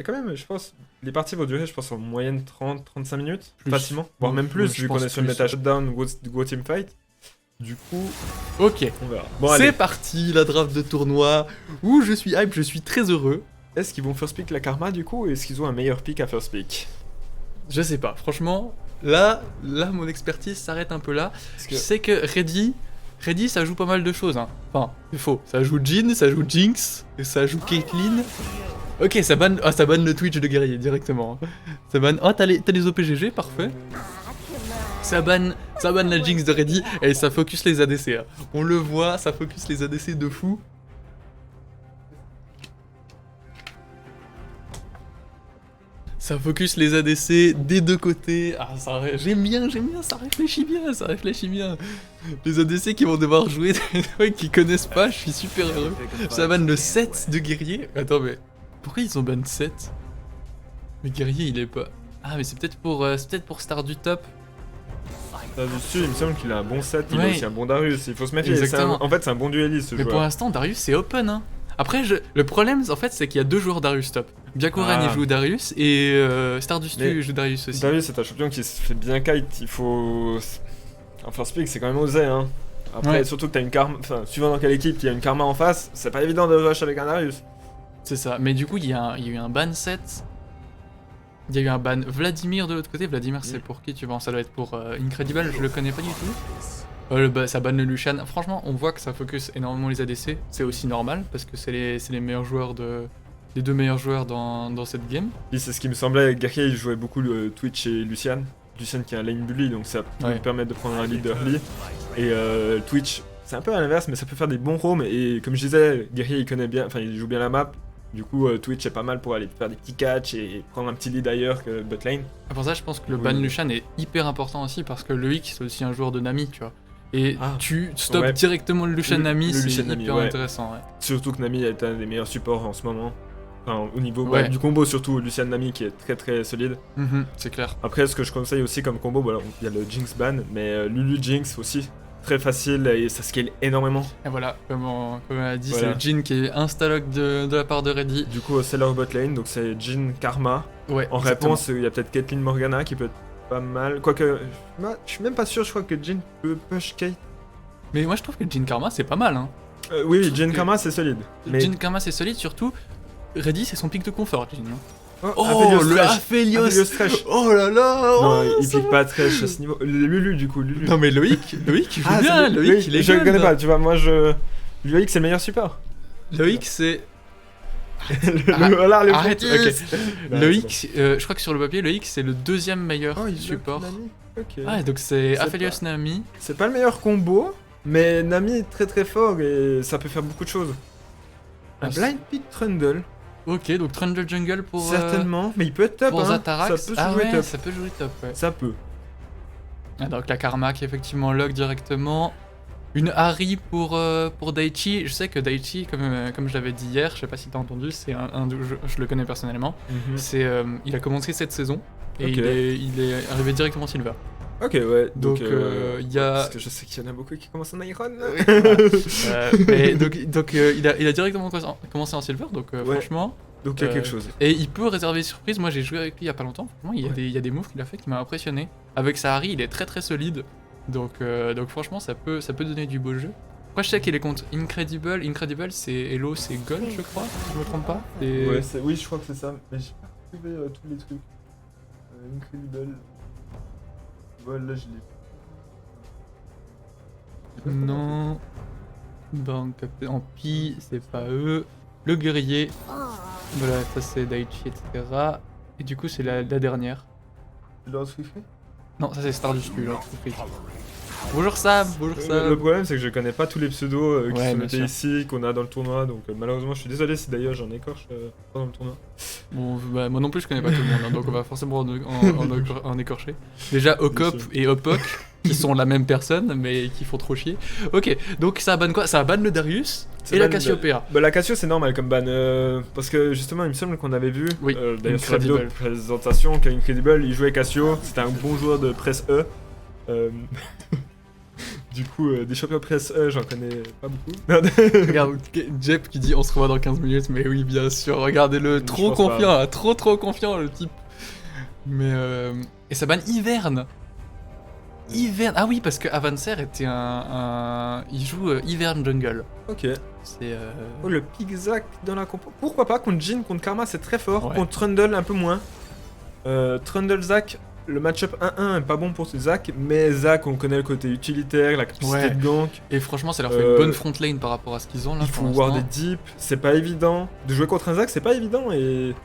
Et quand même, je pense, les parties vont durer, je pense, en moyenne 30-35 minutes, Plus. facilement. Voire même Ouais, plus, je vu qu'on pense est sur le plus, méta ouais. shutdown, go team fight. Du coup, Ok. on verra. Bon, C'est allez. parti, la draft de tournoi, où je suis hype, je suis très heureux. Est-ce qu'ils vont first pick la Karma, du coup, ou est-ce qu'ils ont un meilleur pick à first pick? Je sais pas, franchement, là, mon expertise s'arrête un peu là. Parce Je que... sais que Reddy, ça joue pas mal de choses. Hein. Enfin, c'est faux. Ça joue Jhin, ça joue Jinx, et ça joue Caitlyn. Ok, ça banne le Twitch de guerrier directement. Ça banne. Oh, t'as les OPGG, parfait. Ça banne la Jinx de Reddy et ça focus les ADC. Hein. On le voit, ça focus les ADC de fou. Ça focus les ADC des deux côtés. Ah, j'aime bien, ça réfléchit bien. Les ADC qui vont devoir jouer des trucs qu'ils connaissent pas, je suis super heureux. Ça banne le 7 de guerrier. Attends, mais pourquoi ils ont ban 7? Mais guerrier, il est pas. Ah, mais c'est peut-être pour Star du top. Là-dessus, il me semble qu'il a un bon set, il a Ouais. aussi un bon Darius, il faut se méfier. Exactement. En fait, c'est un bon dueliste ce Mais pour joueur. l'instant, Darius c'est open. Hein. Après, le problème, en fait, c'est qu'il y a deux joueurs Darius top. Byakuran Ah. il joue Darius et Stardust Mais il joue Darius aussi. Darius, c'est un champion qui se fait bien kite, il faut. En first pick, c'est quand même osé, hein. Après, Ouais. surtout que t'as une Karma. Enfin, suivant dans quelle équipe, il y a une Karma en face, c'est pas évident de rush avec un Darius. C'est ça. Mais du coup, il y a eu un ban 7. Il y a eu un ban Vladimir de l'autre côté. Vladimir, c'est pour qui tu penses? Ça doit être pour Incredible, je le connais pas du tout. Ça banne le Lucian. Franchement, on voit que ça focus énormément les ADC. C'est aussi normal parce que c'est les meilleurs joueurs les deux meilleurs joueurs dans cette game. Puis c'est ce qui me semblait, Guerrier il jouait beaucoup le Twitch et Lucian. Lucian qui est un lane bully, donc ça peut Ouais. lui permettre de prendre un lead early. Et Twitch, c'est un peu à l'inverse, mais ça peut faire des bons roams. Et comme je disais, Guerrier il connaît bien, enfin il joue bien la map. Du coup, Twitch est pas mal pour aller faire des petits catchs et prendre un petit lead ailleurs que bot lane. Et pour ça, je pense que le ban Oui. Lucian est hyper important aussi parce que le X c'est aussi un joueur de Nami, tu vois. Et Ah. tu stoppes Ouais. directement le Lucian Le Nami, c'est Lucian Nami, hyper ouais. intéressant. Ouais. Surtout que Nami est un des meilleurs supports en ce moment. Enfin, au niveau Ouais. du combo, surtout Lucian Nami qui est très très solide. C'est clair. Après, ce que je conseille aussi comme combo, voilà, il y a le Jinx ban, mais Lulu Jinx aussi. Très facile et ça scale énormément. Et voilà, comme on a dit, Voilà. c'est le Jhin qui est insta-lock de la part de Reddy. Du coup, c'est leur bot lane, donc c'est Jhin Karma. Ouais, En exactement. réponse, il y a peut-être Caitlyn Morgana qui peut être pas mal. Quoique, je suis même pas sûr, je crois que Jhin peut push Kate. Mais moi je trouve que Jhin Karma c'est pas mal. Hein. Oui, trouve Jhin que- Karma c'est solide. Mais... Jhin Karma c'est solide, surtout Reddy c'est son pic de confort, Jhin. hein. Oh, Oh, le Thresh. Aphelios Aphelios Thresh. Oh là là Non, oh, il ça pique va. pas Thresh à ce niveau. Lulu, du coup, Lulu. Non mais Loïc il joue Ah, bien, c'est Loïc il est je jeune. connais pas, tu vois, moi je. Loïc c'est le meilleur support. Loïc c'est... Voilà, les Arrête, focus. ok. Non, Loïc, je crois que sur le papier, Loïc c'est le deuxième meilleur Oh, il support. bloque Nami. Ok. Ah, donc c'est C'est Aphelios pas- Nami. C'est pas le meilleur combo, mais Nami est très très fort et ça peut faire beaucoup de choses. Un Ah, blind pick Trundle, Ok, donc Trundle Jungle pour... certainement, mais il peut être top. Pour hein. Zatarax. Ça peut Ah jouer ouais, top. ça peut jouer top, ouais. Ça peut. Ah, donc la Karma qui effectivement lock directement. Une Harry pour Daichi. Je sais que Daichi, comme je l'avais dit hier, je sais pas si t'as entendu, c'est je le connais personnellement. C'est il a commencé cette saison et Ok. il est arrivé directement Silver. Ok, ouais. Donc il y a Parce que je sais qu'il y en a beaucoup qui commencent en Iron. et donc il a directement commencé en Silver, donc Ouais. franchement. Donc il y a quelque chose. Et il peut réserver surprise. Moi j'ai joué avec lui il y a pas longtemps. Franchement, il y a des moves qu'il a fait qui m'a impressionné. Avec sa Harry, il est très très solide. Donc franchement, ça peut donner du beau jeu. Après, je sais qu'il est contre Incredible. Incredible, c'est Hello, c'est Gold, je crois, si je me trompe pas. Et... Ouais, oui, je crois que c'est ça. Mais j'ai pas trouvé tous les trucs. Incredible. Voilà, je l'ai. Non. Donc, en Pi, c'est pas eux. Le guerrier. Voilà, ça c'est Daichi, etc. Et du coup, c'est la dernière. Tu l'as Swiftly Non, ça c'est Stardust, lui, là. Bonjour Sam, bonjour Sam. Le problème, c'est que je connais pas tous les pseudos qui Ouais, sont bien notés sûr. ici, qu'on a dans le tournoi, donc malheureusement, je suis désolé si d'ailleurs j'en écorche pendant le tournoi. Bon, bah, moi non plus je connais pas tout le monde, hein, donc on va forcément en écorcher. Déjà Okop sûr. et Opok, qui sont la même personne, mais qui font trop chier. Ok, donc ça banne quoi? Ça banne le Darius Ça et la banne le- Cassiopeia. Bah, la Cassio, c'est normal comme ban, parce que justement, il me semble qu'on avait vu, Oui, d'ailleurs sur la vidéo de Incredible. présentation, qu'Incredible, il jouait Cassio, c'était un bon joueur de presse E. Du coup, des champions presse E, j'en connais pas beaucoup. Non, Regarde, Jep qui dit on se revoit dans 15 minutes, mais oui, bien sûr, regardez-le, Je trop pense confiant, pas. là, trop confiant le type. Mais et ça banne Hiverne. Hiverne, ah oui, parce que Avancer était il joue Hiverne Jungle. ok. C'est. Oh, le Pick Zac dans la compo. Pourquoi pas contre Jin, contre Karma, c'est très fort. Ouais. Contre Trundle, un peu moins. Trundle Zac, le match-up 1-1 est pas bon pour Zac, mais Zac, on connaît le côté utilitaire, la capacité Ouais. de gank. Et franchement, ça leur fait une bonne front lane par rapport à ce qu'ils ont là. Il faut pour voir des l'instant. dips, c'est pas évident. De jouer contre un Zac, c'est pas évident et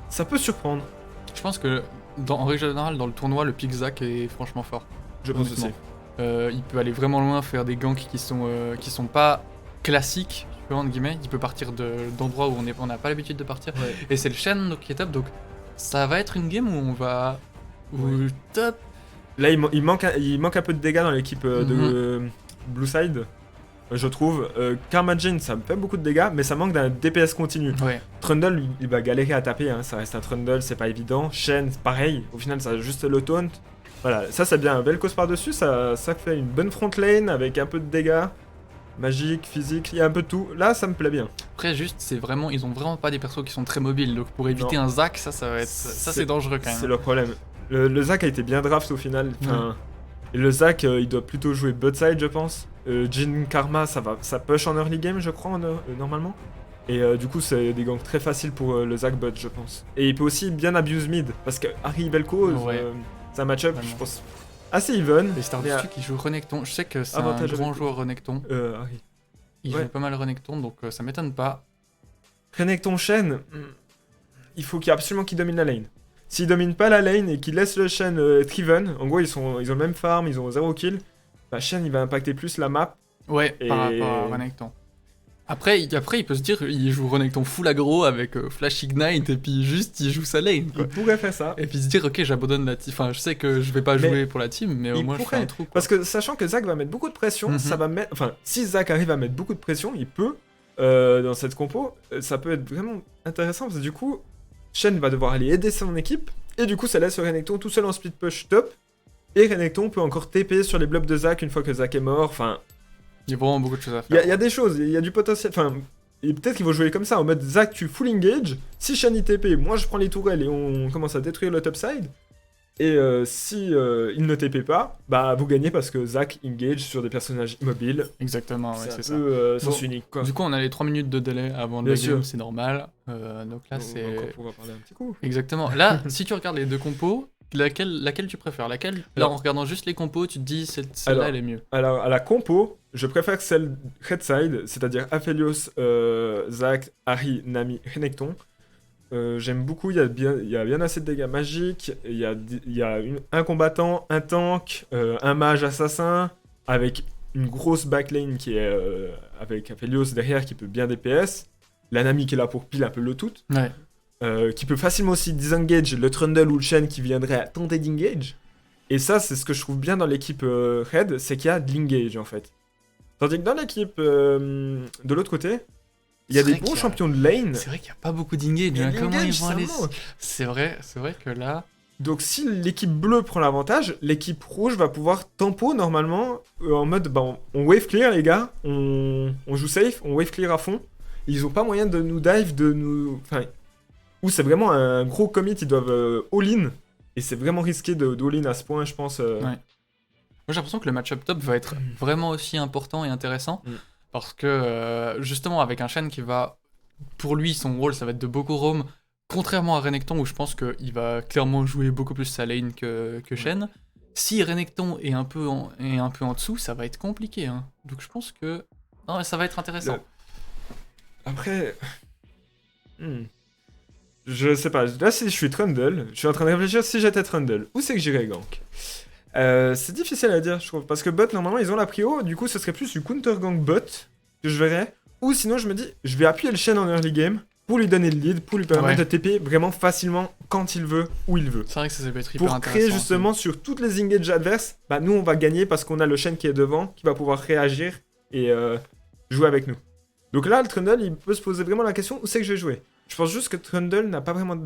ça peut surprendre. Je pense que en règle générale, dans le tournoi, le pick Zac est franchement fort. Je pense Honnêtement. aussi. Il peut aller vraiment loin, faire des ganks qui sont pas classiques, tu vois, entre guillemets. Il peut partir d'endroits où on n'a pas l'habitude de partir. Ouais. Et c'est le Shen donc, qui est top, donc ça va être une game où on va. Où Ouais. top. Là, il manque un peu de dégâts dans l'équipe de Blue Side, je trouve. Karma Jin, ça me fait beaucoup de dégâts, mais ça manque d'un DPS continu. Ouais. Trundle, il va galérer à taper, hein. Ça reste un Trundle, c'est pas évident. Shen, pareil, au final, ça a juste le taunt. Voilà, ça c'est bien. Vel'Koz par-dessus, ça fait une bonne front lane avec un peu de dégâts. Magique, physique, il y a un peu de tout. Là, ça me plaît bien. Après, juste, ils ont vraiment pas des persos qui sont très mobiles, donc pour éviter Non. un Zac, ça va être. Ça, c'est dangereux quand C'est même. le problème. Le Zac a été bien draft au final. Enfin, et le Zac, il doit plutôt jouer bot side, je pense. Jin Karma, ça push en early game, je crois, normalement. Et du coup, c'est des ganks très faciles pour le Zac bot, je pense. Et il peut aussi bien abuse mid, parce que Harry Vel'Koz, Ouais. c'est un match-up, Vraiment. je pense, assez even. Et mais Stardust qui joue Renekton, je sais que c'est un Avantage grand avec- joueur Renekton. Harry. Il Ouais. joue pas mal Renekton, donc ça m'étonne pas. Renekton Shen, il faut absolument qu'il domine la lane. S'il domine pas la lane et qu'il laisse le Shen Triven, en gros ils ont le même farm, ils ont 0 kill, bah Shen il va impacter plus la map. Ouais, Et- par rapport à Renekton. Après, il peut se dire, il joue Renekton full aggro avec Flash Ignite et puis juste il joue sa lane quoi. Il pourrait faire ça. Et puis se dire, ok, j'abandonne la team. Enfin, je sais que je vais pas Mais jouer pour la team, mais au il moins je fais pourrait, un trou. Quoi. Parce que sachant que Zac va mettre beaucoup de pression, Mhm. ça va mettre. Enfin, si Zac arrive à mettre beaucoup de pression, il peut, dans cette compo, ça peut être vraiment intéressant parce que du coup, Shen va devoir aller aider son équipe, et du coup, ça laisse Renekton tout seul en split push top, et Renekton peut encore TP sur les blobs de Zac une fois que Zac est mort. Enfin, Il y a vraiment beaucoup de choses à il y, faire. a des choses, il y a du potentiel. Enfin, et peut-être qu'ils vont jouer comme ça, en mode Zac, tu full engage, si Shen il TP, moi je prends les tourelles et on commence à détruire le top side. Et si il ne TP pas, bah vous gagnez parce que Zac engage sur des personnages immobiles. Exactement, ouais, c'est c'est un ça. peu sens Bon, unique quoi. Du coup, on a les 3 minutes de délai avant Bien le sûr. game, c'est normal. Donc là, On va c'est. encore pouvoir parler un petit coup. Exactement. Là, si tu regardes les deux compos, laquelle tu préfères Laquelle Là, Alors- en regardant juste les compos, tu te dis, celle-là, Alors- elle est mieux. Alors à la compo, je préfère celle Red Side, c'est-à-dire Aphelios, Zac, Harry, Nami, Renekton. J'aime beaucoup, il y a bien assez de dégâts magiques, il y a un combattant, un tank, un mage assassin, avec une grosse backlane qui est avec Aphelios derrière qui peut bien DPS, la Nami qui est là pour pile un peu le tout, Ouais. qui peut facilement aussi disengage le Trundle ou le Shen qui viendrait tenter d'engage. Et ça, c'est ce que je trouve bien dans l'équipe Red, c'est qu'il y a de l'engage en fait. Tandis que dans l'équipe de l'autre côté, il y a C'est des vrai bons qu'il y a- champions de lane. C'est vrai qu'il n'y a pas beaucoup d'engage. Et Hein. Comment ils l'engage, vont ça aller. manque. C'est vrai que là. Donc si l'équipe bleue prend l'avantage, l'équipe rouge va pouvoir tempo normalement en mode bah, on wave clear les gars, on joue safe, on wave clear à fond. Ils ont pas moyen de nous dive, de nous... Enfin, ou c'est vraiment un gros commit, ils doivent all-in. Et c'est vraiment risqué de all-in à ce point, je pense. Ouais. Moi j'ai l'impression que le match-up top va être vraiment aussi important et intéressant. Mm. Parce que justement avec un Shen qui va. Pour lui, son rôle ça va être de beaucoup roam. Contrairement à Renekton où je pense qu'il va clairement jouer beaucoup plus sa lane que Shen. Si Renekton est un peu en dessous, ça va être compliqué. Hein. Donc je pense que. Non, ça va être intéressant. Après... Je sais pas, là si je suis Trundle, je suis en train de réfléchir si j'étais Trundle, où c'est que j'irais gank c'est difficile à dire je trouve, parce que bot normalement ils ont la prio, du coup ce serait plus du counter gank bot que je verrais, ou sinon je me dis je vais appuyer le Shen en early game pour lui donner le lead, pour lui permettre de TP vraiment facilement quand il veut, où il veut. C'est vrai que ça peut être hyper Pour intéressant. créer justement sur toutes les engages adverses, bah nous on va gagner parce qu'on a le Shen qui est devant, qui va pouvoir réagir et jouer avec nous. Donc là le Trundle il peut se poser vraiment la question où c'est que je vais jouer. Je pense juste que Trundle n'a pas vraiment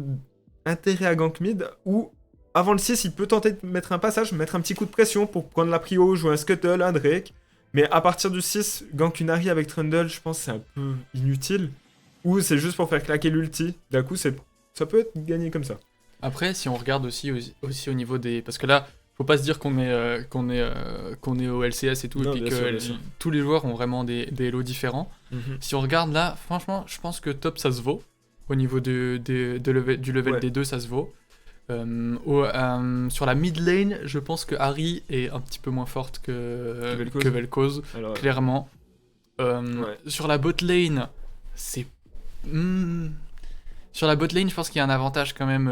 intérêt à gank mid, ou avant le 6 il peut tenter de mettre un passage, mettre un petit coup de pression pour prendre la prio, jouer un Scuttle, un Drake, Mais à partir du 6, gank une Ahri avec Trundle, je pense que c'est un peu inutile. Ou c'est juste pour faire claquer l'ulti. D'un coup, ça peut être gagné comme ça. Après, si on regarde aussi au niveau des... Parce que là, faut pas se dire qu'on est au LCS et tout, Non, et puis bien que sûr, bien sûr. tous les joueurs ont vraiment des Elo différents. Si on regarde là, franchement, je pense que top, ça se vaut. Au niveau du level Ouais. des deux, ça se vaut. Sur la mid lane, je pense que Ahri est un petit peu moins forte Vel'Koz. que Vel'Koz, Alors, clairement. Ouais. Sur la bot lane, c'est... Sur la bot lane, je pense qu'il y a un avantage quand même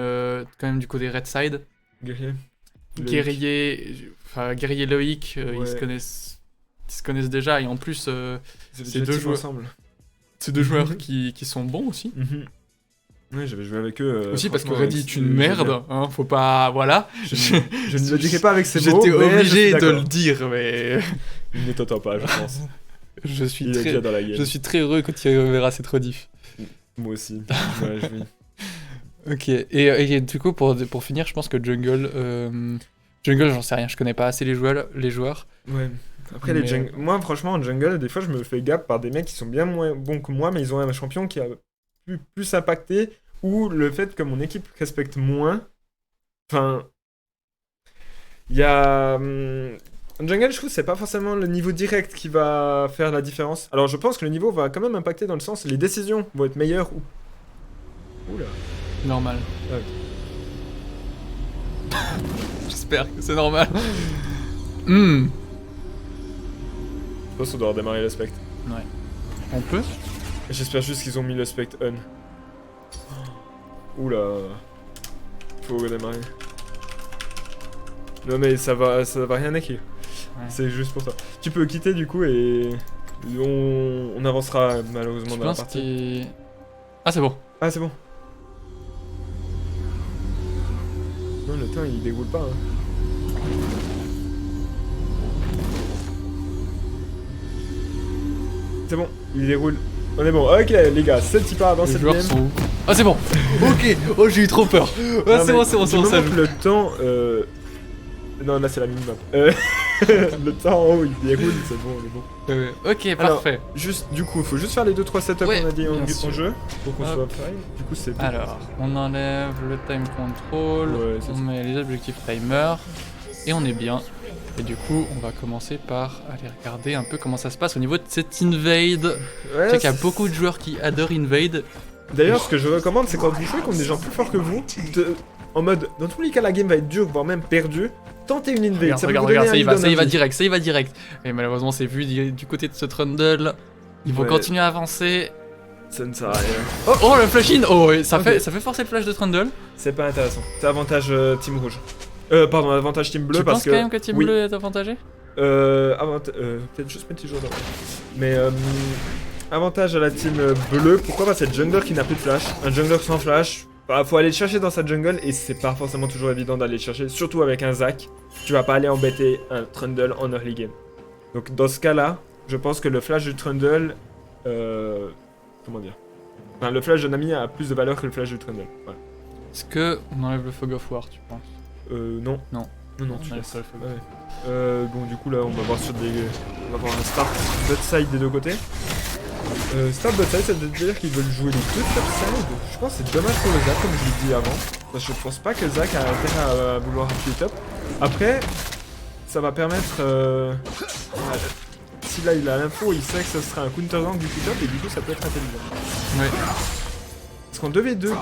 du côté red side. guerrier. Guerrier Loïc, Ouais. ils se connaissent déjà, et en plus, C'est deux joueurs. ensemble. c'est deux joueurs qui sont bons aussi. Ouais, j'avais joué avec eux. Aussi parce que franchement, Reddy est c'est une merde, hein, faut pas... Voilà. Je ne le dirai pas avec ces mots. J'étais mais je obligé suis de d'accord. le dire, mais... Il ne t'entend pas, je pense. je suis Il est déjà dans la game. Je suis très heureux quand il reverra cette rediff. Moi aussi. Je me réjouis. Ok, et du coup, pour finir, je pense que Jungle, j'en sais rien, je connais pas assez les joueurs. Ouais. Après, Mais- moi, franchement, en jungle, des fois, je me fais gap par des mecs qui sont bien moins bons que moi, mais ils ont un champion qui a plus impacté, ou le fait que mon équipe respecte moins. Enfin. Il y a. En jungle, je trouve que c'est pas forcément le niveau direct qui va faire la différence. Alors, je pense que le niveau va quand même impacter dans le sens les décisions vont être meilleures ou. Oula. Normal. Ah, ok. J'espère que c'est normal. Hmm. Je pense qu'on doit redémarrer le spect. Ouais. On peut? J'espère juste qu'ils ont mis le spect on. Oula. Faut redémarrer. Non mais ça va rien écrire. Ouais. C'est juste pour ça. Tu peux quitter du coup et on avancera malheureusement Je dans la pense partie. qu'il... Ah, c'est bon. Ah c'est bon. Non le temps il déroule pas. Hein. C'est bon, il déroule. On est bon. Ok les gars, 7 types avant Les cette joueurs game. sont où? Ah, c'est bon. Ok. Oh, j'ai eu trop peur. Ah, Non, c'est mais bon, ça du moment joue. que le temps. Non, là c'est la minimum. Le temps, oh, il déroule, c'est bon, on est bon. Ok, Alors, parfait. Juste, du coup, faut juste faire les 2-3 setups Ouais, qu'on a dit bien en sûr. jeu pour qu'on Hop. soit prêt. Du coup, c'est bon. Alors, on enlève le time control, Ouais, c'est on ça. met les objectifs timer, et on est bien. Et du coup, on va commencer par aller regarder un peu comment ça se passe au niveau de cette invade. Ouais, Je sais qu'il y a c'est- beaucoup de joueurs qui adorent invade. D'ailleurs, ce que je recommande, c'est quand vous jouez contre des gens plus forts que vous, en mode, dans tous les cas, la game va être dure, voire même perdue. Tentez une invade. Regarde, ça regarde, va vous donner ça y un va, lead ça y va en direct, ça y va direct. Et malheureusement, c'est vu du côté de ce Trundle. Ils vont Ouais. continuer à avancer. Ça ne sert à rien. Oh, le flash in. Oh, et ça Ok. fait forcer le flash de Trundle. C'est pas intéressant. C'est avantage team rouge. Pardon, avantage team bleu Tu parce penses que. quand même que Team oui. Bleu est avantagé? Peut-être juste petit jour d'avant. Mais avantage à la team bleue, pourquoi pas cette jungler qui n'a plus de flash. Un jungler sans flash, bah, faut aller le chercher dans sa jungle et c'est pas forcément toujours évident d'aller le chercher, surtout avec un Zac. Tu vas pas aller embêter un Trundle en early game. Donc dans ce cas-là, je pense que le flash du Trundle, comment dire, enfin, le flash de Nami a plus de valeur que le flash du Trundle. Voilà. Est-ce que on enlève le Fog of War, tu penses? Non. Non. Non, On tu enlève laisses. pas le Fog of Ouais. Bon, du coup, là, on va voir on va voir un start bot side des deux côtés. Start bot side, ça veut dire qu'ils veulent jouer les deux top side. Je pense que c'est dommage pour le Zac, comme je l'ai dit avant. Parce que je pense pas que Zac a intérêt à vouloir appuyer top. Après, ça va permettre. Si là il a l'info, il sait que ce sera un counter gank du top et du coup, ça peut être intelligent. Ouais. Parce qu'en 2v2,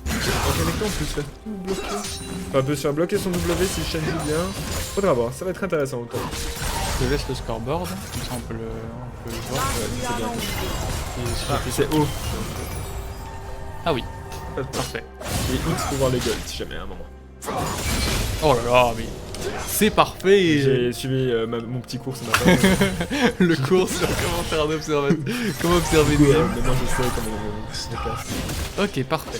en connectant, on peut se faire tout bloquer. Enfin, on peut se faire bloquer son W si Shen joue bien. Faudra voir, ça va être intéressant autant. Je te laisse le scoreboard, comme ça on peut le voir. C'est bien. Et si Ah, j'appuie c'est sur- haut. Ah oui, Parfait. Et X pour voir les gueules si jamais à un moment. oh là là, mais c'est parfait. J'ai suivi mon petit cours ce matin. Le cours sur comment faire un comment observer une game. Mais moi je sais comment on se casse. Ok, parfait.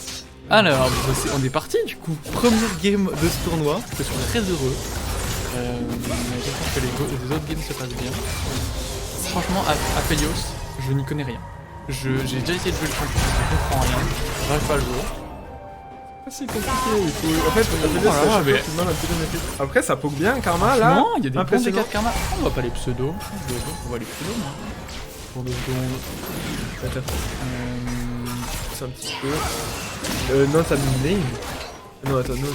Alors, on est parti du coup. Première game de ce tournoi. Je suis très heureux. J'espère que les autres games se passent bien. Franchement, Aphelios, je n'y connais rien. J'ai déjà essayé de jouer le champion, je comprends rien. J'arrive pas à le jouer. pas si compliqué. En fait, Voilà, mais- Après, ça poke bien, Karma, là. Non, il y a des bons impressionnant. dégâts de karma. On va pas les pseudo. On va les pseudo, moi. Pour 2 secondes. Attends, c'est un petit peu. Non, t'as mis name. Non, attends, non.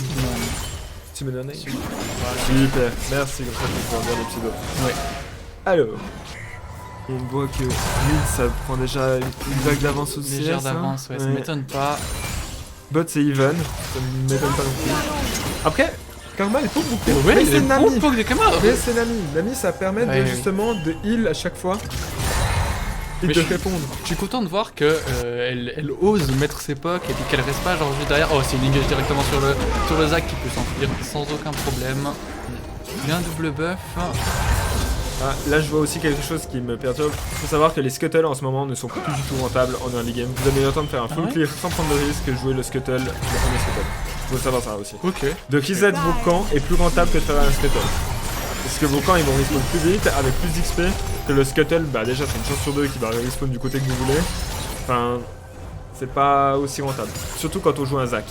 Tu me donnes name. Super, merci, comme ça je peux pouvoir dire les pseudos. Ouais. Alors. Et on voit que 1000 ça prend déjà une vague d'avance aussi. Légère d'avance, ouais, ça m'étonne pas. Bot c'est even, ça m'étonne pas non plus. Après, Karma elle poke beaucoup. Ouais, mais il c'est est bon Nami. le poke de Karma. Mais c'est Nami. Nami ça permet Ouais, de ouais. justement de heal à chaque fois. Et Mais de je- répondre. Je suis content de voir que elle ose mettre ses pokes et puis qu'elle reste pas genre juste derrière. Oh, c'est une engage directement sur le Zac qui peut s'enfuir sans aucun problème. Il y a un double buff. Ah, là je vois aussi quelque chose qui me perturbe. Faut savoir que les scuttles en ce moment ne sont plus du tout rentables en early game. Vous avez le temps de faire un full ouais clear sans prendre de risque, jouer le scuttle, le premier scuttle. Faut savoir ça aussi. Ok. De reset vos camps est plus rentable que de faire un scuttle. Parce que vos camps ils vont respawn plus vite avec plus d'XP que le scuttle. Bah déjà c'est une chance sur 2 qui va respawn du côté que vous voulez. Enfin, c'est pas aussi rentable. Surtout quand on joue un Zac.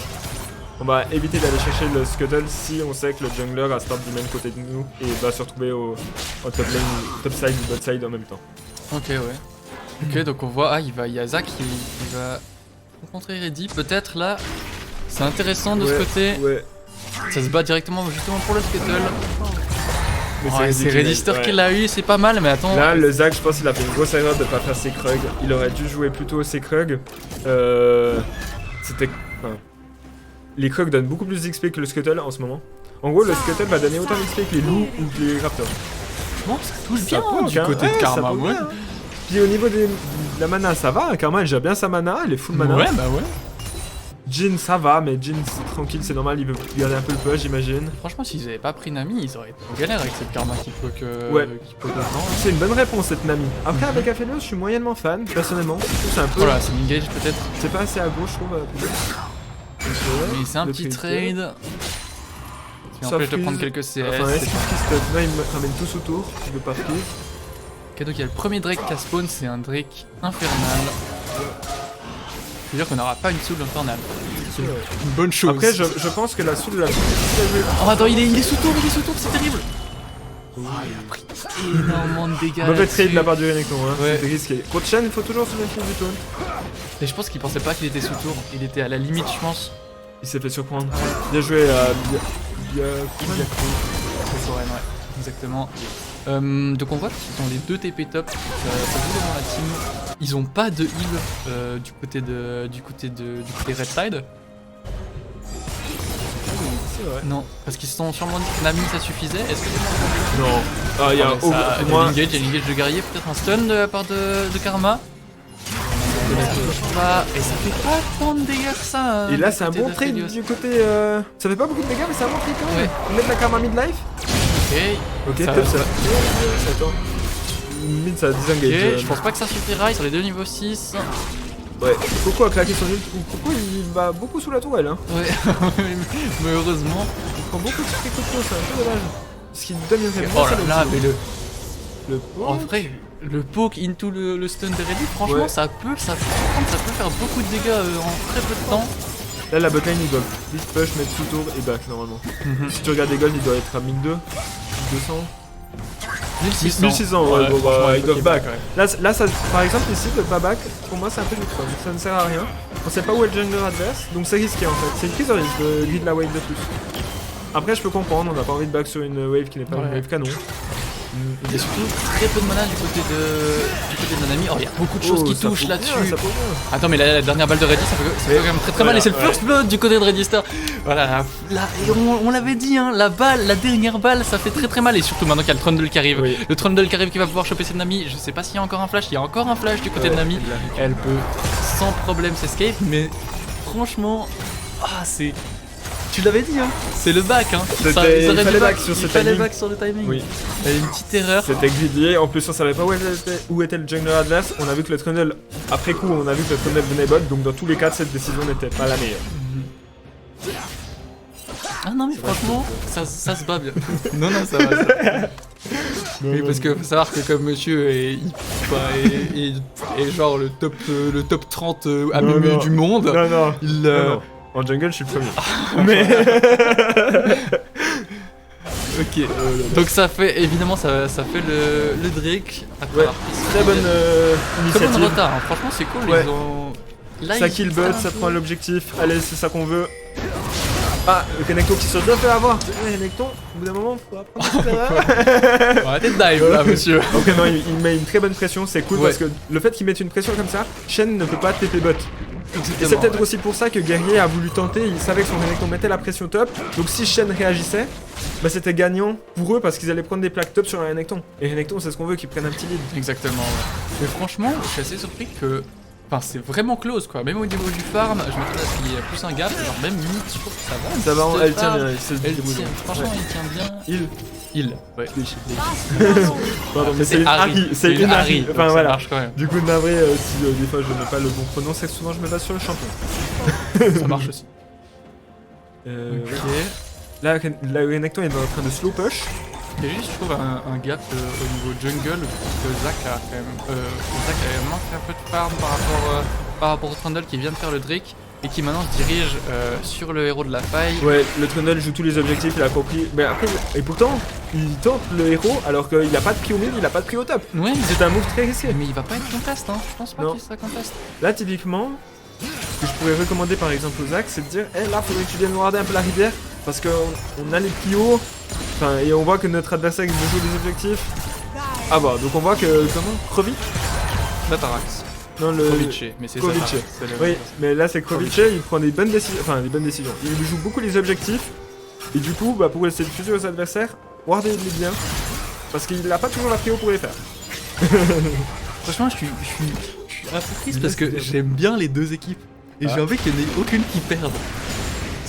On va éviter d'aller chercher le scuttle si on sait que le jungler va start du même côté de nous et va se retrouver au top lane, top side ou bot side en même temps. Ok, ouais. Ok, donc on voit, il y a Zac qui va rencontrer Reddy. Peut-être là, c'est intéressant de ce côté. Ouais. Ça se bat directement justement pour le Skuttle. Mais Ouais, c'est Reddister ouais. qui l'a eu, c'est pas mal, mais attends. Là, le Zac, je pense qu'il a fait une grosse erreur de pas faire ses Krug. Il aurait dû jouer plutôt ses Krug. C'était. Enfin, les Krug donnent beaucoup plus d'XP que le Scuttle en ce moment. En gros, le Scuttle va donner autant d'XP que les loups ou que les Raptors. Bon, ça touche Ça bien poke, du hein. côté Ouais, de ça Karma, poke ouais. bien. Puis au niveau de la mana, ça va. Karma, elle gère bien sa mana, elle est full mana. Ouais, bah ouais. Jin, ça va, mais Jin, c'est tranquille, c'est normal, il veut garder un peu le push, j'imagine. Franchement, s'ils avaient pas pris Nami, ils auraient été en galère avec cette Karma qui poke Ouais. qui poke dedans. C'est une bonne réponse, cette Nami. Après, avec Aphelios, je suis moyennement fan, personnellement. Je trouve que c'est un peu. Voilà, c'est une engage peut-être. C'est pas assez à gauche, je trouve. Mais c'est un Le petit critical. trade. Qui Ça empêche de freeze. prendre quelques CS. Enfin, est-ce qu'il stun? Là, il me ramène tous autour. Je veux pas freeze. Ok, donc il y a le premier Drake qui a spawn, c'est un Drake infernal. C'est-à-dire qu'on n'aura pas une soul infernale. C'est une bonne chose. Après, je pense que la soul de la Oh attends, il est sous tour, c'est terrible. Oh, il a pris énormément de dégâts. mauvais trade de la là-dessus. part du Renekton, hein. Ouais. C'est risqué. Contre Shen, il faut toujours se méfier du taunt. Et je pense qu'il pensait pas qu'il était sous tour. Il était à la limite, je pense. Il s'est fait surprendre. Bien joué à Foren, ouais, exactement. Donc on voit qu'ils ont les deux TP top, ça joue devant la team. Ils ont pas de heal du côté Red Side. C'est vrai. Non, parce qu'ils se sont sûrement dit que Nami ça suffisait. Est-ce que Non. Ah, il y a un il y a moins. l'engage de guerrier, peut-être un stun de la part de Karma. Et ça fait pas tant de dégâts que ça. Et là, du c'est un côté bon de trade Aphelios. du côté. Ça fait pas beaucoup de dégâts, mais c'est un bon trade quand même. Ouais. On met de la karma mid-life. Ok, Ok, Ça top va, ça. ça Attends. Mid, ça ok, disengage. je pense pas que ça suffira, ils sont les deux niveau 6. Ouais. Coco a claqué son ult. Coco, il va beaucoup sous la tourelle. Hein. Ouais, mais heureusement. Il prend beaucoup de trucs Coco, c'est un peu dommage. Parce qu'il donne une Oh là là, mais le en vrai, le poke into le stun de Reddy, franchement, Ouais. ça peut faire beaucoup de dégâts en très peu de temps. Là, la botlane, il doit vite push, mettre sous tour et back normalement. Si tu regardes les golds, il doit être à 1002, 1200. 1600, ouais, bon, bah, franchement, ils doivent ok, back. ouais. Là ça, par exemple, ici, le pas back, pour moi, c'est un peu du creux. Ça ne sert à rien. On sait pas où est le jungler adverse, donc c'est risqué en fait. C'est une prise de risque de lead la wave de plus. Après, je peux comprendre, on n'a pas envie de back sur une wave qui n'est pas une Ouais. wave canon. Il y a surtout très peu de mana du côté de Nami. Oh, il y a beaucoup de choses Oh, qui ça touchent peut là-dessus. bien, ça peut bien. Attends, mais la dernière balle de Reddy, ça fait quand même très très mal. Voilà, Et c'est le ouais. first blood du côté de Reddister. Voilà, et on l'avait dit, hein, la dernière balle, ça fait très très mal. Et surtout maintenant qu'il y a le Trundle qui arrive. Oui. Le Trundle qui arrive qui va pouvoir choper cette Nami. Je sais pas s'il y a encore un flash. Il y a encore un flash du côté de Nami. Elle peut sans problème s'escape. Mais franchement, c'est. Tu l'avais dit, hein. C'est le back, hein. C'était- Ça- ils il auraient fallait dû back sur ce il fallait timing. back sur le timing. Oui. Il y a une petite erreur. C'était greedy, en plus on savait pas où était le jungler adverse, on a vu que le Trundle, après coup on a vu que le Trundle venait bot, donc dans tous les cas cette décision n'était pas la meilleure. Ah non mais franchement, ça se bat bien. non, ça va. Oui, parce que faut savoir que comme monsieur est genre le top 30 AMM Non. du monde, Non, non. il, Non, non. En jungle, je suis le premier. Mais. Ok, donc ça fait, évidemment, ça fait le Drake. Ouais, très bonne Très bon initiative. retard, hein. Franchement c'est cool, Ouais. ils ont... Là, Ça ils kill prennent Bud, un ça peu- prend l'objectif. Allez, c'est ça qu'on veut. Ah, le Renekton qui se fait avoir. Ouais, Renekton, au bout d'un moment, faut apprendre à Bon, arrêtez de dive là, monsieur. Ok, non, il met une très bonne pression, c'est cool Ouais. parce que le fait qu'il mette une pression comme ça, Shen ne peut pas TP bot. Et c'est Exactement, peut-être ouais. aussi pour ça que Guerrier a voulu tenter, il savait que son Renekton mettait la pression top, donc si Shen réagissait, bah c'était gagnant pour eux parce qu'ils allaient prendre des plaques top sur un Renekton. Et Renekton, c'est ce qu'on veut, qu'ils prennent un petit lead. Exactement, ouais. Mais franchement, je suis assez surpris que... Enfin, c'est vraiment close, quoi. Même au niveau du farm, je m'attendais à ce qu'il y ait plus un gap. Genre, même mid, je trouve que ça va. Ça va, Se elle tient farm, bien, il se Elle débrouille tient, bien. franchement, Ouais. il tient bien. Il. Ouais. Pardon, mais c'est une Harry, c'est une Harry. donc Enfin ça voilà. marche quand même. Du coup, navré si des fois je n'ai pas le bon pronom, c'est que souvent je me base sur le champion. Ça marche aussi. Ouais. Ok. Là, Renekton est en train de slow push. Et juste, je trouve un gap au niveau jungle que Zac a quand même. Zac a manqué un peu de farm par rapport au Trundle qui vient de faire le Drake et qui maintenant se dirige sur le héros de la faille. Ouais, le Trundle joue tous les objectifs, il a compris. Mais après, et pourtant, il tente le héros alors qu'il a pas de prio mid, il a pas de prio top. Ouais, mais, C'est un move très risqué. mais il va pas être contest, hein. Je pense pas Non. qu'il sera contest. Là, typiquement, ce que je pourrais recommander par exemple aux Zach, c'est de dire, là, faudrait que tu viennes regarder un peu la rivière parce qu'on a les prios, enfin, et on voit que notre adversaire il veut jouer des objectifs. Ah bah, donc on voit que, comment Krovic Natarax. Non, le. Kovic, mais c'est ça. Kovic. Oui, mais là c'est Krovic, il prend des bonnes décisions, enfin des bonnes décisions. Il joue beaucoup les objectifs, et du coup, bah, pour laisser le plus aux adversaires, wardez les bien, parce qu'il a pas toujours la prio pour les faire. Franchement, je suis un peu triste parce que j'aime bien les deux équipes. Et j'ai envie qu'il n'y en ait aucune qui perde.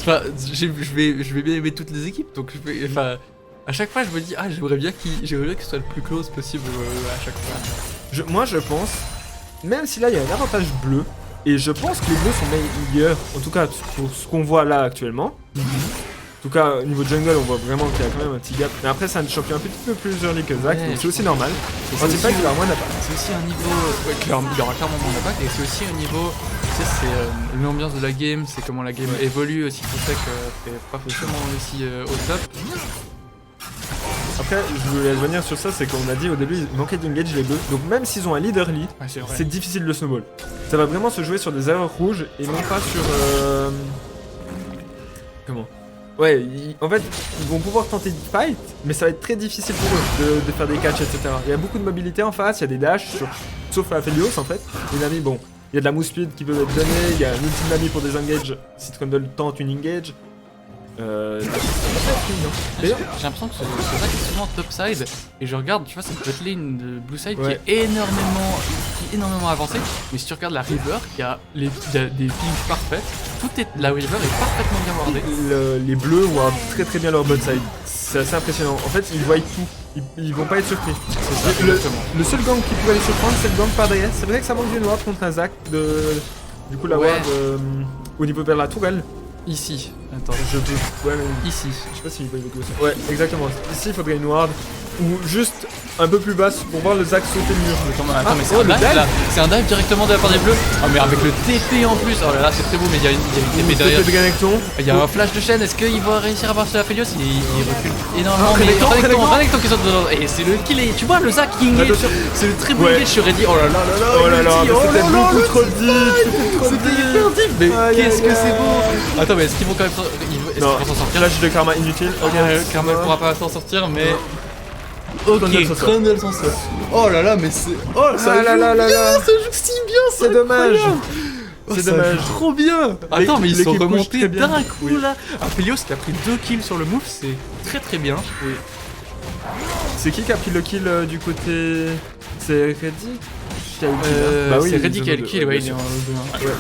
Enfin, je vais bien aimer toutes les équipes, donc enfin, à chaque fois je me dis, ah, j'aimerais bien que ce soit le plus close possible à chaque fois. Moi je pense, même si là il y a un avantage bleu, et je pense que les bleus sont meilleurs, en tout cas pour ce qu'on voit là actuellement. En tout cas, au niveau jungle, on voit vraiment qu'il y a quand même un petit gap. Mais après, c'est un champion un petit peu plus early que Zac, Ouais, donc je c'est aussi pense. normal. Et On dit pas qu'il aura moins d'impact. C'est aussi un niveau. Ouais, il y aura clairement moins d'impact, et c'est aussi un niveau. Tu sais, c'est l'ambiance de la game, c'est comment la game évolue aussi, qui fait que t'es pas forcément aussi au top. Après, je voulais revenir sur ça, c'est qu'on a dit au début, il manquait d'engage les bleus. Donc même s'ils ont un lead early, Ouais, c'est vrai. c'est difficile de snowball. Ça va vraiment se jouer sur des erreurs rouges et non pas sur. Comment Ouais, en fait, ils vont pouvoir tenter de fight, mais ça va être très difficile pour eux de faire des catchs, etc. Il y a beaucoup de mobilité en face, il y a des dashs, sauf à Aphelios en fait. Les Nami, bon, il y a de la move speed qui peut être donnée, il y a un ulti Nami pour des engages si Trundle tente une engage. D'ailleurs, J'ai l'impression que ce Zac est souvent topside et je regarde, tu vois, cette bot lane de blue side Ouais. qui est énormément avancée. Mais si tu regardes la river, il y a des pings parfaits. La river est parfaitement bien wardée. les bleus ward très très bien leur bot side. C'est assez impressionnant. En fait, ils voient tout. Ils vont pas être surpris. Le seul gang qui pourrait les surprendre, c'est le gang par derrière. C'est vrai que ça manque d'une ward contre un Zac de. Du coup, la Ouais. ward au niveau de la tourelle. Ici, attends, Je peux. Ouais, mais. ici. Je sais pas s'il peut évoquer ça. Ouais, exactement. Ici, il faudrait une ward. Ou juste un peu plus basse pour voir le Zac sauter le mur. Attends, mais c'est oh, un le dive dive là. C'est un dive directement de la part des bleus. Oh, mais avec le TP en plus. Oh là là, c'est très beau, mais il y a une TP derrière. de Renekton. Il y a un flash de chaîne, est-ce qu'il va réussir à passer la Aphelios? Il recule énormément, Ah, mais Renekton. Renekton qui saute dedans. Et c'est le kill, et tu vois le Zac qui engage, Attention. c'est le très beau Ouais. engage, je suis ready. Oh là là là là, Oh là là, ulti, mais oh c'était là là, beaucoup le trop deep deep. C'était hyper deep, mais Aïe, qu'est-ce aïe, que c'est aïe. beau. Attends, mais est-ce qu'ils vont quand même est-ce qu'ils Non, vont s'en sortir? flash de karma inutile. Ok, Carmel pourra pas s'en sortir, mais... Ok, Trundle s'en sort. Trundle s'en sort. Oh là là, mais c'est... Oh, ça Ah là joue là là bien, là. ça joue si bien, C'est dommage. incroyable. C'est Ça dommage. joue trop bien. Attends, mais ils sont l'équipe bouge remontés très bien. d'un coup Oui. là. Aphelios qui a pris 2 kills sur le move, c'est très très bien. C'est qui a pris le kill du côté. C'est Reddy qui a eu le kill, hein C'est Reddy qui a le ils ont kill, deux, ouais, bien il est en sûr. 2-1. Ouais.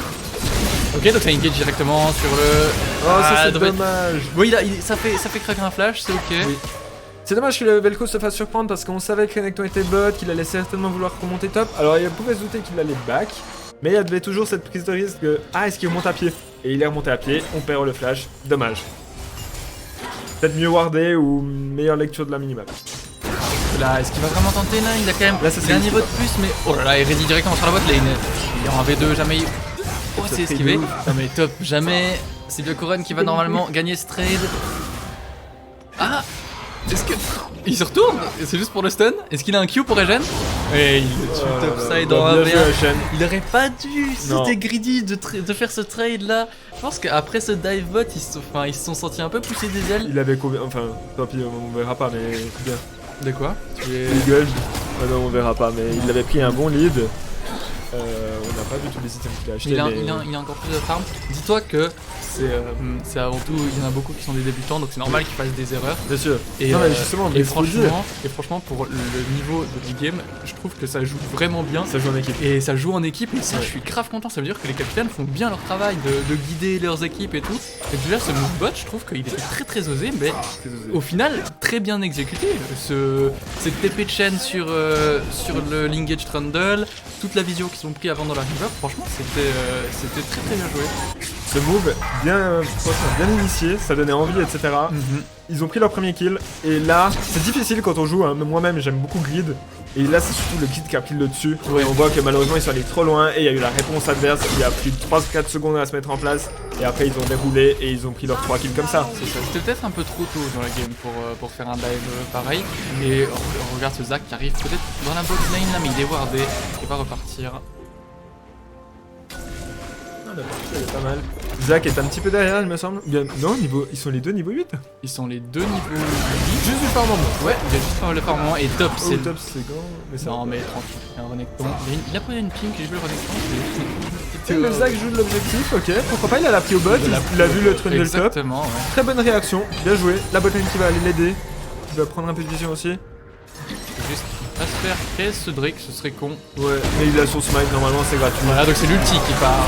Ok, donc ça engage directement sur le... Oh, ça Ah, c'est devrait être- dommage. Bon, ça fait craquer un flash, c'est ok. Oui. C'est dommage que le Velcro se fasse surprendre parce qu'on savait que Renekton était bot, qu'il allait certainement vouloir remonter top. Alors il pouvait se douter qu'il allait back, mais il y avait toujours cette prise de risque de ah, est-ce qu'il remonte à pied? Et il est remonté à pied, on perd le flash, dommage. Peut-être mieux wardé ou meilleure lecture de la minimap. Là, est-ce qu'il va vraiment tenter là? Il a quand même Là, ça il serait a un utile. niveau de plus, mais oh là là, il Reddy directement sur la botte lane. Il est en V2, jamais. Oh, Ça c'est fait esquivé. de ouf. Non mais top, jamais. C'est Byakuran qui va normalement gagner ce trade. Ah, est-ce que... Il se retourne? C'est juste pour le stun? Est-ce qu'il a un Q pour Regen? Et il le tue topside en 1v1. Il aurait pas dû, c'était greedy de faire ce trade là. Je pense qu'après ce dive bot, ils se sont sentis un peu pousser des ailes. Il avait combien? Enfin, tant pis, on verra pas, mais bien. De quoi? League. Ah non, on verra pas, mais il avait pris un bon lead. On n'a pas vu tous les items qu'il a achetés. Il a encore plus de farm. Dis-toi que c'est avant tout, il y en a beaucoup qui sont des débutants, donc c'est normal qu'ils fassent des erreurs. Bien sûr. Et, non, mais justement, franchement, pour le niveau du game, je trouve que ça joue vraiment bien. Ça joue en équipe. Et ça joue en équipe, et ça, je suis grave content. Ça veut dire que les capitaines font bien leur travail de guider leurs équipes et tout. Et déjà, ce move bot, je trouve qu'il était très osé, mais au final, très bien exécuté. Cette TP de chaîne sur le Linkage Trundle, toute la vision qu'ils ont pris avant dans la river, franchement, c'était très bien joué. Ce move, bien initié, ça donnait envie, etc. Ils ont pris leur premier kill, et là, c'est difficile quand on joue, hein. Moi-même j'aime beaucoup Grid, et là c'est surtout le Grid qui a pris le dessus, et on voit que malheureusement ils sont allés trop loin, et il y a eu la réponse adverse, il a pris 3-4 secondes à se mettre en place, et après ils ont déroulé, et ils ont pris leurs 3 kills comme ça. C'est ça, c'était peut-être un peu trop tôt dans la game pour faire un dive pareil, mais on regarde ce Zac qui arrive peut-être dans la bot lane là, mais il est wardé, il va repartir. La partie elle est pas mal. Zac est un petit peu derrière, il me semble. Bien, non, ils sont les deux niveau 8. Ils sont les deux niveau 8. Juste du farm en moins. Ouais, il y a juste le farm en moins et top. C'est top, c'est grand. Mais ça non, mais tranquille, il y a un renekton. Il a pris une ping, j'ai joué le renekton. Le Zac joue de l'objectif, ok. Pourquoi pas, il a la prio bot, il a vu le trundle top. Exactement, ouais. Très bonne réaction, bien joué. La botlane qui va aller l'aider. Il va prendre un peu de vision aussi. Juste pas se faire caisse ce Drake, ce serait con. Ouais, mais il a son smite, normalement c'est gratuit. Voilà, donc c'est l'ulti qui part.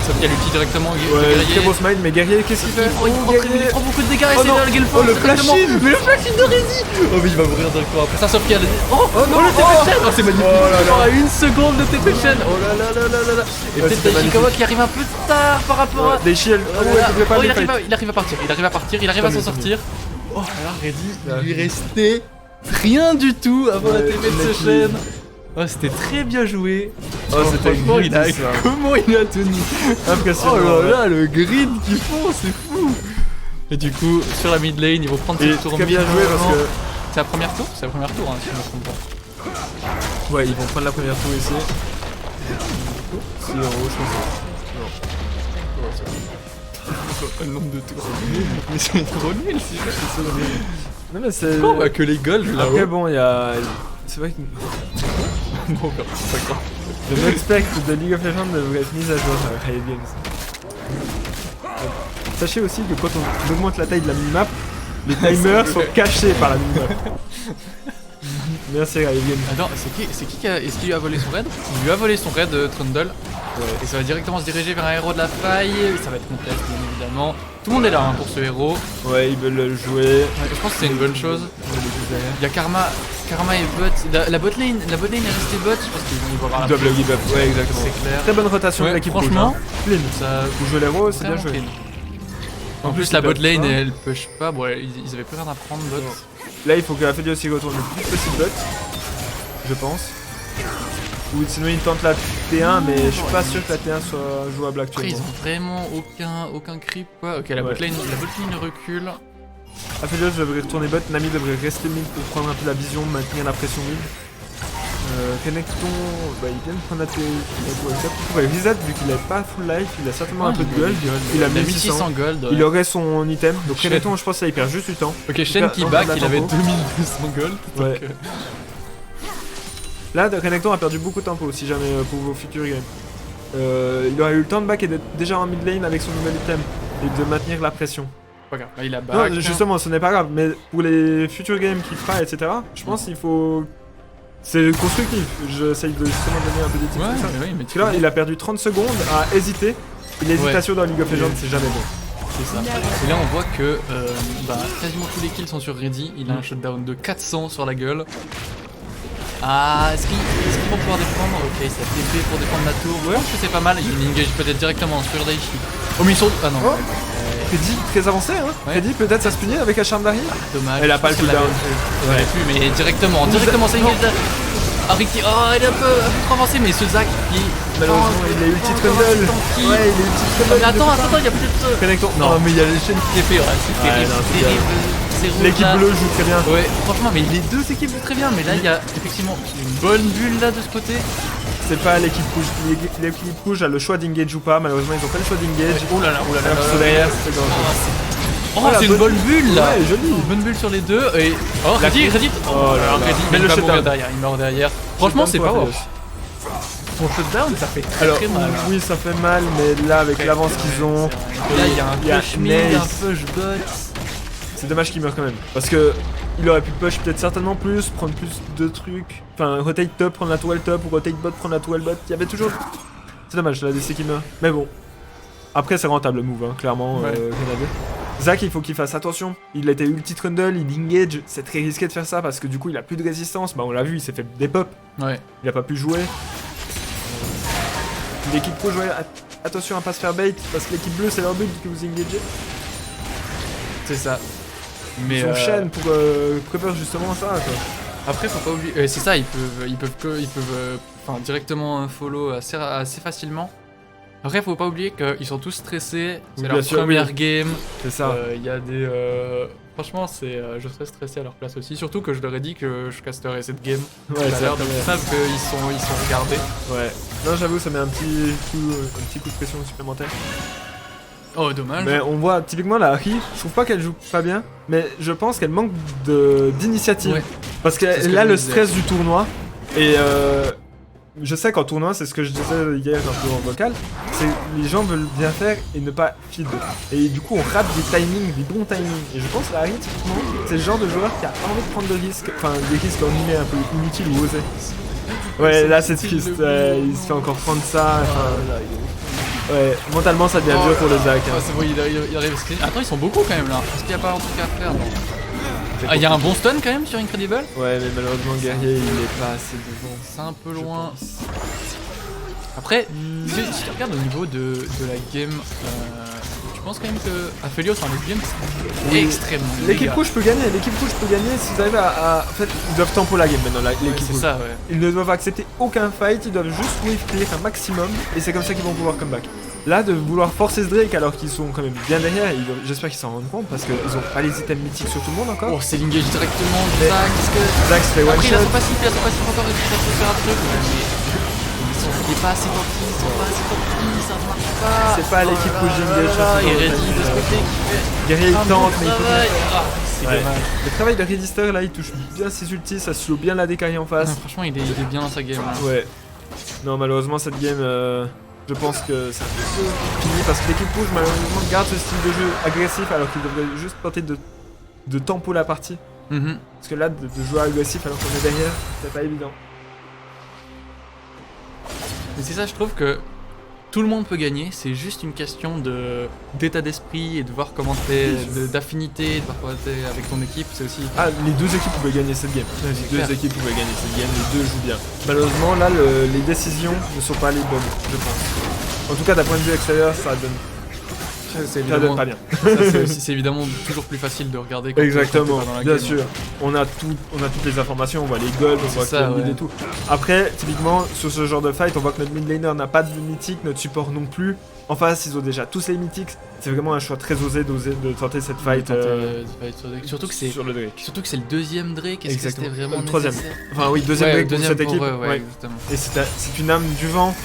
Sauf qu'il y a l'ulti directement. Ouais, très beau smite, mais guerrier, qu'est-ce qu'il fait? Il prend beaucoup de dégâts et c'est non. le Galephone. Oh, le flash-in. Mais le flash-in de Rési. Oh, mais il va mourir directement après ça, sauf qu'il y a le. Oh non, le TP chaîne. Oh, c'est magnifique. Oh là, une seconde de TP chaîne. Oh là là. Et peut-être Daishikawa qui arrive un peu tard par rapport à. Des shields. Il arrive à partir, il arrive à s'en sortir. Oh là, Reddy, il lui restait rien du tout avant la TP de ce chaîne. Oh, c'était très bien joué. Oh, c'était franchement, comment il a tenu. Impressionnant. Oh là là, le grid qu'ils font, c'est fou. Et du coup, sur la mid lane, ils vont prendre ce tour. Très bien joué parce que c'est la première tour. C'est la première tour, hein, si je me trompe pas. Ouais, ils vont prendre la première tour ici. 6 euros, je pense. Pas le nombre de tours. Mais c'est trop nul, c'est ça. Non mais c'est. Oh bah que les golds là. Après bon, il y a. C'est vrai que. Bon, c'est pas grave. Le mode spec de League of Legends devrait être mis à jour à Riot Games. Sachez aussi que quand on augmente la taille de la minimap, les timers sont cachés par la minimap. Merci Riot Games. Attends, c'est qui est-ce qu'il lui a volé son raid? Il lui a volé son raid Trundle. Ouais. Et ça va directement se diriger vers un héros de la faille. Ça va être complexe, bien évidemment. Tout le monde est là hein, pour ce héros. Ouais, ils veulent le jouer. Ouais, je pense que c'est une bonne chose. Il y a Karma et bot. La botlane est restée bot. Je pense qu'ils vont avoir la. Ils doivent le give up. Ouais, exactement. C'est clair. Très bonne rotation de l'équipe. Franchement, clean. Ça, pour jouer l'héros, c'est bien joué. Clean. En plus, la botlane elle push pas. Bon, ils avaient plus rien à prendre bot. Là, il faut que la Feli aussi retourne le plus possible bot. Je pense. Ou sinon il tente la T1 mais je suis pas sûr que la T1 soit jouable actuellement. Après ils ont vraiment aucun creep quoi. Ok la botlane recule. Aphelios devrait retourner bot, Nami devrait rester mid pour prendre un peu la vision, maintenir la pression mid. Renekton, bah il vient de prendre la T1. Il pourrait reset vu qu'il a pas full life, il a certainement un peu de gold. Il a 1600 gold. Ouais. Il aurait son item, donc Renekton je pense que là il perd juste du temps. Ok Shen qui back, il avait 2200 gold. Ouais. Là, Renekton a perdu beaucoup de tempo si jamais pour vos futurs games. Il aurait eu le temps de back et d'être déjà en mid lane avec son nouvel item et de maintenir la pression. Pas grave, là, il a back. Non, justement, ce n'est pas grave, mais pour les futurs games qu'il fera, etc., je pense qu'il faut. C'est constructif, j'essaye de justement donner un peu des tips comme ça. Mais parce que là, il a perdu 30 secondes à hésiter, et l'hésitation dans League of Legends, c'est jamais bon. C'est ça. Et là, on voit que quasiment tous les kills sont sur Reddy. Il a un shutdown de 400 sur la gueule. Ah, est-ce qu'ils vont pouvoir défendre? Ok, ça TP pour défendre la tour. Ouais, je pense que c'est pas mal. Il engage peut-être directement sur Daichi. Oh, mais ils sont. Ah non. Oh. Freddy, très avancé, hein. Ouais. Freddy, peut-être ça se punit avec la charme d'arrière. Dommage. Elle a pas le cooldown. Elle avait plus, mais directement, ça engage. Ricky, oh, il est un peu trop avancé, mais ce Zac, Malheureusement, il a eu le petit trundle. Ouais, il a eu le petit trundle. Mais attends, il y a peut-être. Connecton. Non, mais il y a les chaînes qui fait, ouais, c'est terrible, non, c'est terrible. C'est rouge, L'équipe là. bleue joue très bien. Ouais, franchement, mais les deux équipes jouent très bien, mais là, il y a effectivement une bonne bulle là de ce côté. C'est pas l'équipe rouge. L'équipe rouge a le choix d'engage ou pas. Malheureusement, ils ont pas le choix d'engage. Oh là là, Parce que derrière, c'est dangereux. Oh, Voilà, c'est une bonne bulle là. Ouais, joli. Une bonne bulle sur les deux. Et. Oh, Reddit. Oh là là. Reddit, Mais il le va mourir shutdown. derrière, il meurt derrière. Franchement, c'est Shutdown pas pour ouf. Son shutdown, ça fait très, Alors, très mal. oui, ça fait mal, mais là, avec l'avance qu'ils ont, Là, il y a un push mid, Nace. un push bot. c'est dommage qu'il meure quand même. Parce que il aurait pu push peut-être certainement plus, prendre plus de trucs. Enfin, rotate top, prendre la toile top, ou rotate bot, prendre la toile bot. Il y avait toujours. C'est dommage, la DC qui meurt. Mais bon. Après, c'est rentable le move, hein, clairement. Ouais. Grenade. Zac, il faut qu'il fasse attention. Il était ulti trundle, il engage. C'est très risqué de faire ça parce que du coup, il a plus de résistance. Bah, on l'a vu, il s'est fait des pop. Ouais. Il a pas pu jouer. L'équipe rouge, ouais, attention à pas se faire bait parce que l'équipe bleue, c'est leur but que vous engagez. C'est ça. Mais Ils chaîne pour préparer justement ça, quoi. après, faut pas oublier. C'est ça, ils peuvent enfin, directement follow assez facilement. Après, faut pas oublier qu'ils sont tous stressés. C'est Oui, leur bien sûr, première oui. game. C'est ça. Il y a des. Franchement, je serais stressé à leur place aussi. Surtout que je leur ai dit que je casterais cette game. Ouais, tout à c'est l'heure, vrai. donc ils savent qu'ils sont regardés. Ouais. Non, j'avoue, ça met un petit coup de pression supplémentaire. Oh, dommage. Mais on voit typiquement la Harry, je trouve pas qu'elle joue pas bien, mais je pense qu'elle manque d'initiative. Ouais. Parce C'est ce qu'elle que a je le disais. stress du tournoi. Et je sais qu'en tournoi, c'est ce que je disais hier un peu en vocal, c'est que les gens veulent bien faire et ne pas feed. Et du coup, on rate des timings, des bons timings. Et je pense que la Harry, typiquement, c'est le genre de joueur qui a pas envie de prendre de risques, enfin des risques en guillemets un peu inutiles ou osés. Ouais, là c'est triste, il se fait encore prendre ça. Enfin, ouais, mentalement ça devient dur pour le Zac. Oh, c'est bon, il arrive. Attends, ils sont beaucoup quand même là. Est-ce qu'il n'y a pas un truc à faire? Non. Ah, il y a un bon stun quand même sur Incredible. Ouais, mais malheureusement, Guerrier il est pas assez devant. C'est un peu je loin. pense. Après, si tu regardes au niveau de la game, tu penses quand même que Aphelios en game c'est extrêmement L'équipe méga. rouge peut gagner, s'ils arrivent à. En fait, ils doivent tempo la game maintenant, Ouais, l'équipe c'est rouge. ça, ouais. Ils ne doivent accepter aucun fight, ils doivent juste wave clear un maximum, et c'est comme ça qu'ils vont pouvoir comeback. Là, de vouloir forcer ce Drake alors qu'ils sont quand même bien derrière, j'espère qu'ils s'en rendent compte parce qu'ils ont pas les items mythiques sur tout le monde encore. Oh, c'est l'engage directement. Mais- Zac, est-ce que. Zac se fait one Après, il a shot. son passif encore, il peut faire un truc, mais il est pas assez tanky, ça ne marche pas. C'est pas l'équipe rouge engage sur ce Et genre de Reddy de ce timing. côté qui fait. Guerrier il un bon tente, mais il faut travail. bien. Ah, c'est Ouais. dommage. Le travail de Redister là, il touche bien ses ultis, ça slow bien la décaille en face. Ah, franchement, il est bien dans sa game là. Ouais. Non, malheureusement, cette game, je pense que c'est un peu fini parce que l'équipe rouge, malheureusement, garde ce style de jeu agressif alors qu'il devrait juste tenter de tempo la partie. Mhm. Parce que là, de jouer agressif alors qu'on est derrière, c'est pas évident. Mais c'est ça, je trouve que tout le monde peut gagner, c'est juste une question d'état d'esprit et de voir comment t'es, d'affinité, de voir comment t'es avec ton équipe, c'est aussi... Ah, les deux équipes pouvaient gagner cette game. Les clair. deux équipes pouvaient gagner cette game, les deux jouent bien. Malheureusement, là, les décisions ne sont pas les bonnes, je pense. En tout cas, d'un point de vue extérieur, ça donne C'est Ça donne pas bien. c'est évidemment toujours plus facile de regarder quand Exactement, t'es pas dans la bien game. sûr. On a toutes les informations, on voit les golds, on voit ça, qu'il y a le mid ouais. et tout. Après, typiquement, sur ce genre de fight, on voit que notre mid laner n'a pas de mythique, notre support non plus. En face, ils ont déjà tous les mythiques. C'est vraiment un choix très osé de tenter cette fight Surtout que c'est sur le Drake. le deuxième Drake, est-ce que c'était Exactement. vraiment Le troisième. nécessaire? Enfin oui, deuxième Drake pour cette équipe. Ouais, Ouais. exactement. Et c'est une âme du vent.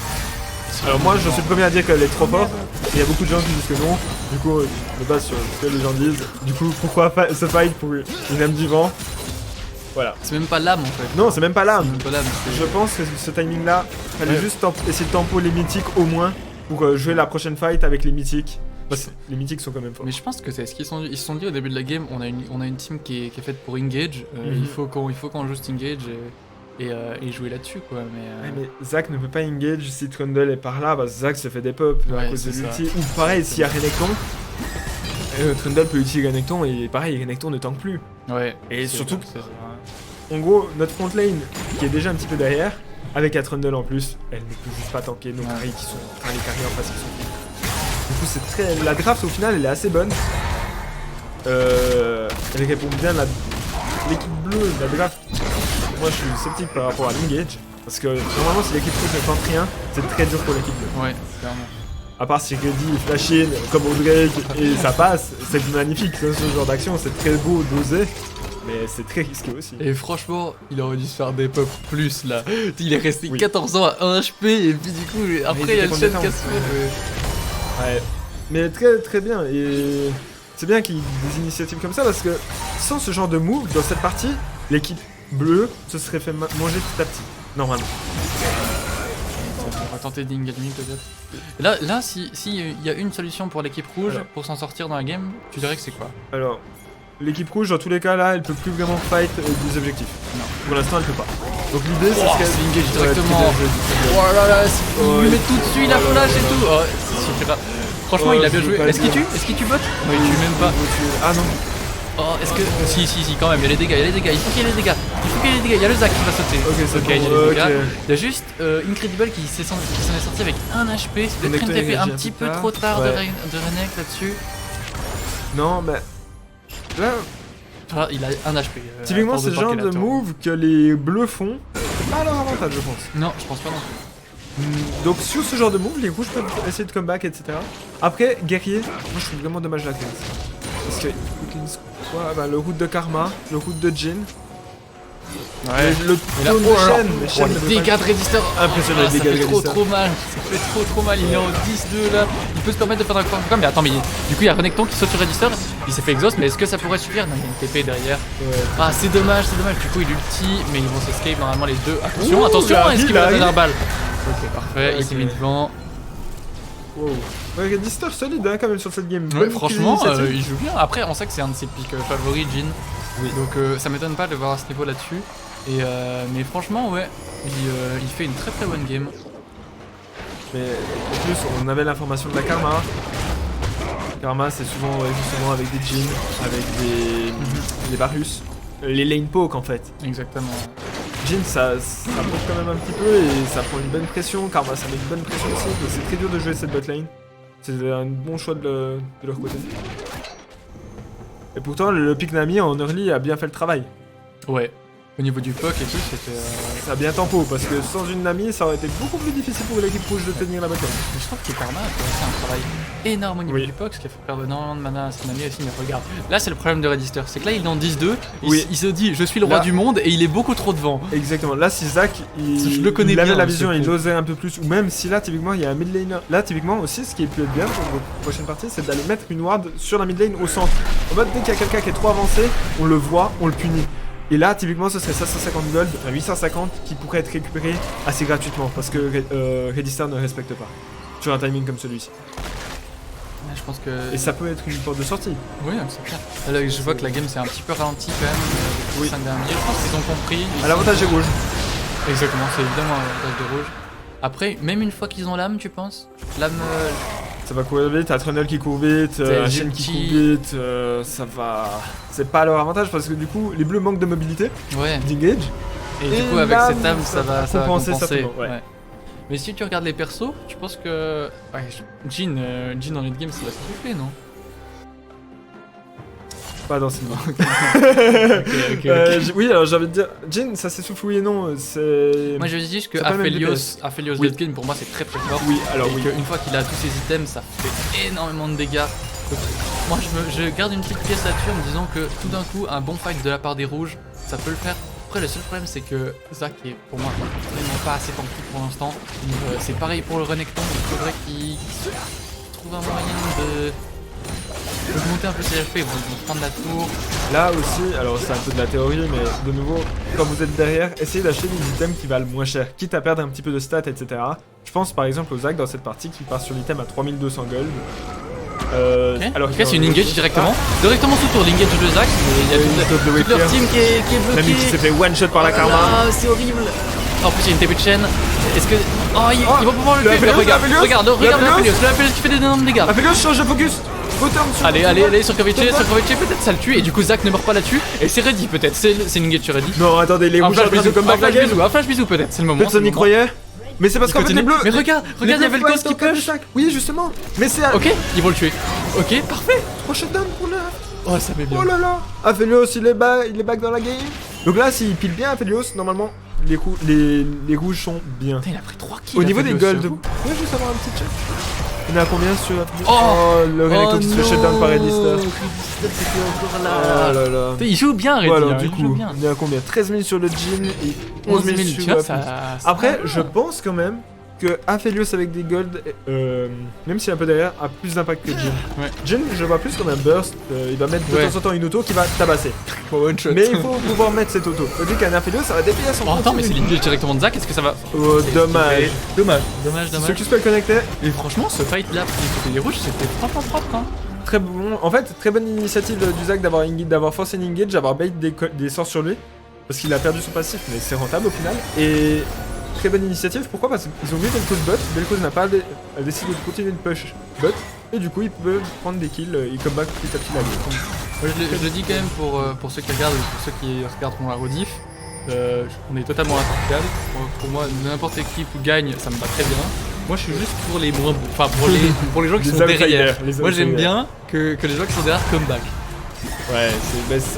Alors moi, je suis le premier à dire qu'elle est trop forte. Il y a beaucoup de gens qui disent que non. Du coup, je me base sur ce que les gens disent. Du coup, pourquoi ce fight pour une âme du vent? Voilà. C'est même pas l'âme en fait. Non, c'est même pas C'est l'âme. même pas l'âme, c'est- Je pense que ce timing-là, fallait Ouais. juste essayer de tempo les mythiques au moins pour jouer la prochaine fight avec les mythiques. Parce que les mythiques sont quand même forts. Mais je pense que c'est ce qu'ils se sont dit au début de la game. On a une team qui est faite pour engage. Mhm. Il faut qu'on juste engage et jouer là-dessus quoi. Ouais, mais Zac ne peut pas engage si Trundle est par là, parce que Zac se fait des pop à Ouais, cause de c'est ça. l'ulti. Ou pareil, s'il y a Renekton, Trundle peut utiliser Renekton et pareil, Renekton ne tank plus. Ouais. Et c'est- surtout, c'est ça. en gros, notre front lane qui est déjà un petit peu derrière, avec la Trundle en plus, elle ne peut juste pas tanker nos Ouais. carries qui sont. Enfin, les carries en face qui sont. Du coup, c'est très. La draft au final, elle est assez bonne. Elle répond bien. L'équipe bleue, la draft, moi je suis sceptique par rapport à l'engage. Parce que normalement, si l'équipe rouge ne tente rien, c'est très dur pour l'équipe bleue. Ouais, clairement. À part si Reddy flash in comme au Drake et ça passe, c'est magnifique. Ce genre d'action, c'est très beau, dosé. Mais c'est très risqué aussi. Et franchement, il aurait dû se faire des puffs plus là. Il est resté Oui. 14 ans à 1 HP et puis du coup, après il y a le chat casse. Ouais. Mais très très bien. Et c'est bien qu'il y ait des initiatives comme ça parce que sans ce genre de move dans cette partie, l'équipe bleue se serait fait manger petit à petit. Normalement. On va tenter d'enemy peut-être. Là, si il y a une solution pour l'équipe rouge Alors. pour s'en sortir dans la game, tu dirais que c'est quoi? Alors, l'équipe rouge, dans tous les cas, là, elle peut plus vraiment fight des objectifs. Non. Pour l'instant, elle peut pas. Donc l'idée, Oh, c'est c'est engage directement. Ouais, Oh là là, il Ouais. lui met tout dessus, il a flash et tout. Oh, ça suffira. Franchement, il a bien je joué. veux pas Est-ce qu'il le tue? dire. Est-ce qu'il tue bot? Non, il tue même pas. Ah non. Oh, est-ce que. Si, quand même, il y a les dégâts, il y a les dégâts. Il faut qu'il y ait les dégâts. Il faut qu'il y ait les dégâts. Il y a le Zac qui va sauter. Ok, c'est il y a bon, les dégâts. ok. Il y a juste Incredible qui s'en est sorti avec 1 HP. C'est peut-être une Connecteur TP un énergie petit un peu peu trop tard tard. de Ouais. Renek là-dessus. Non, mais là, Ah, il a 1 HP. typiquement, pour c'est le temps genre qu'il de attend. move que les bleus font. C'est pas à leur avantage, je pense. Non, je pense pas non. Donc, sur ce genre de move, les rouges peuvent essayer de comeback, etc. Après, guerrier, moi je trouve vraiment dommage la cleanse. Parce que quoi, bah, le route de Karma, le route de Jin, Ouais. le Et là, taunt de oh là là. Shen, mais Shen Oh, ne les peut dégâts pas- de Register. Impressionnant, les Ça dégâts de fait Register. trop mal. Ça fait trop mal. Il est en 10-2 là. Il peut se permettre de faire un coup. Mais attends, mais du coup, il y a Renekton qui saute sur Register. Il s'est fait exhaust, mais est-ce que ça pourrait suffire? Non, il y a une TP derrière. Ouais. Ah, c'est dommage. Du coup, il ulti, mais ils vont s'escape normalement les deux. Attention, Ouh, attention, la est-ce qu'il heal, va la la dernière heal. balle? Ok, parfait. Il s'est Ok. mis devant. Wow. Ouais, Register solide hein, quand même sur cette game. Ouais, Bonne franchement, prise d'initiative. il joue bien. Après, on sait que c'est un de ses pics favoris, Jin. Oui. Donc, ça m'étonne pas de le voir à ce niveau là-dessus. Et mais franchement, ouais, il fait une très très bonne game. Mais en plus, on avait l'information de la Karma. Karma, c'est souvent ouais, justement avec des Jin, avec des Varus. Les lane poke en fait. Exactement. Jin, ça poke quand même un petit peu et ça prend une bonne pression. Karma, ça met une bonne pression aussi. Donc c'est très dur de jouer cette bot lane. C'est un bon choix de leur côté. Et pourtant, le pick Nami en early a bien fait le travail. Ouais. Au niveau du puck et tout, c'était. Ça a bien tempo parce que sans une Nami, ça aurait été beaucoup plus difficile pour l'équipe rouge de tenir la bataille. Mais je trouve que Karma a fait aussi un travail énorme au niveau Oui. du puck, ce qui a fait perdre énormément de mana à son ami aussi. Mais regarde, là c'est le problème de Register, c'est que là il est en 10-2, Oui. il se dit je suis le roi Là- du monde et il est beaucoup trop devant. Exactement. Là, si Zach, Je le connais il avait bien, la ce vision, il con. osait un peu plus, ou même si là, typiquement, il y a un mid laner. Là, typiquement, aussi, ce qui peut être bien pour votre prochaine partie, c'est d'aller mettre une ward sur la mid lane au centre. En mode, dès qu'il y a quelqu'un qui est trop avancé, on le voit, on le punit. Et là, typiquement, ce serait 550 gold, à 850, qui pourrait être récupéré assez gratuitement, parce que Register ne respecte pas sur un timing comme celui-ci. Là, je pense que. Et ça peut être une porte de sortie. Oui, c'est clair. Là, je vois que la game s'est un petit peu ralentie quand même. Oui. Les 5 derniers, je pense qu'ils ont compris. À l'avantage est rouge. Exactement, c'est évidemment l'avantage de rouge. Après, même une fois qu'ils ont l'âme, tu penses? L'âme. Ça va courir vite, t'as Trundle qui court vite, T'as un Shen qui Genji. court vite, ça va... C'est pas à leur avantage parce que du coup, les bleus manquent de mobilité, Ouais. d'engage. Et du Et coup, avec là, cette âme, ça va compenser compenser. certainement, ouais. Mais si tu regardes les persos, tu penses que. Ouais, Jin en late game, ça va se souffler, non? Pas dans ce niveau. Ok. Oui, alors j'avais de dire, Jin, ça s'essouffle oui et non, c'est... Moi, je dis juste que c'est pas le même Aphelios Oui. late game, pour moi, c'est très très fort. Oui, alors et oui. qu'une fois qu'il a tous ses items, ça fait énormément de dégâts. Donc, moi, je garde une petite pièce là-dessus en me disant que tout d'un coup, un bon fight de la part des rouges, ça peut le faire. Après, le seul problème, c'est que Zac est pour moi vraiment pas assez tanky pour l'instant. C'est pareil pour le Renekton, il faudrait qu'il trouve un moyen de monter un peu ses HP. Ils vont prendre la tour. Là aussi, alors c'est un peu de la théorie, mais de nouveau, quand vous êtes derrière, essayez d'acheter des items qui valent moins cher, quitte à perdre un petit peu de stats, etc. Je pense par exemple au Zac dans cette partie qui part sur l'item à 3200 gold. Ok, c'est une engage directement. Directement sous tour, l'engage de Zac. Il y a toute leur team qui est Nami bloquée. qui s'est fait one shot par la Karma. Ah, c'est horrible. En plus, il y a une TP de chaîne. Est-ce que. Oh, ils vont pouvoir le le tuer. Aphelios, Regarde, l'Aphelios, regarde l'Aphelios. l'Aphelios qui fait d'énormes dégâts. Aphelios, change de focus. Return sur Allez, sur Kovic, peut-être ça le tue. Et du coup, Zac ne meurt pas là-dessus. Et c'est ready, peut-être. C'est une engage sur ready. Non, attendez, les Un rouges sont en flash train de bisou, comeback la game. un flash bisou, peut-être. C'est le moment. Personne n'y croyait. Mais c'est parce Il qu'en fait les continue. bleus... Mais regarde, il y avait le ghost qui push. Oui, justement. Mais c'est un Ok, ils vont le tuer. Ok, parfait. gros shutdown pour le... Oh, ça met bien. Oh là là. Aphelios, il est back dans la game. Donc là, s'il pile bien Aphelios, normalement, les rouges sont bien. Putain, il a pris 3 kills. Au niveau des Aphelios, golds, j'avoue. vous pouvez juste avoir un petit check. Il y en a combien sur Aphelios? Oh le Renekton qui se fait shutdown par Reddister. Reddister, c'était encore Oh là. là là. Putain, il joue bien, Reddy. Voilà, hein, du il joue coup, bien. on est à combien? 13 000 sur le Jhin et 11 000 tu sur vois, Aphelios. ça Après, va. je pense quand même que Aphelios avec des golds, même s'il est un peu derrière, a plus d'impact que Jhin. Ouais. Jhin, je vois plus comme un burst, il va mettre de Ouais. temps en temps une auto qui va tabasser. Pour one shot. Mais il faut pouvoir mettre cette auto. Tandis qu'un Aphelios, ça va dépayer son Oh, attends, mais c'est l'engage directement de Zac, est-ce que ça va. Oh, dommage. Dommage. Dommage, Ceux dommage. qui se peuvent connecter, Et franchement, ce fight là, du côté des rouges, c'était propre. Hein. très bon. En fait, très bonne initiative du Zac d'avoir forcé une engage, d'avoir bait des sorts sur lui. Parce qu'il a perdu son passif, mais c'est rentable au final. Et très bonne initiative, pourquoi? Parce qu'ils ont vu Vel'Koz bot, Vel'Koz n'a pas a décidé de continuer de push bot, et du coup ils peuvent prendre des kills, ils come back petit à petit la game. Moi, je le dis quand même pour ceux qui regardent ou pour ceux qui regarderont la rediff, on est totalement impartial. Pour moi, n'importe qui gagne, ça me va très bien. Moi, je suis juste pour les moins bons, enfin pour les gens qui Les sont derrière. outsiders, Moi, j'aime outsiders. bien que les gens qui sont derrière come back. Ouais,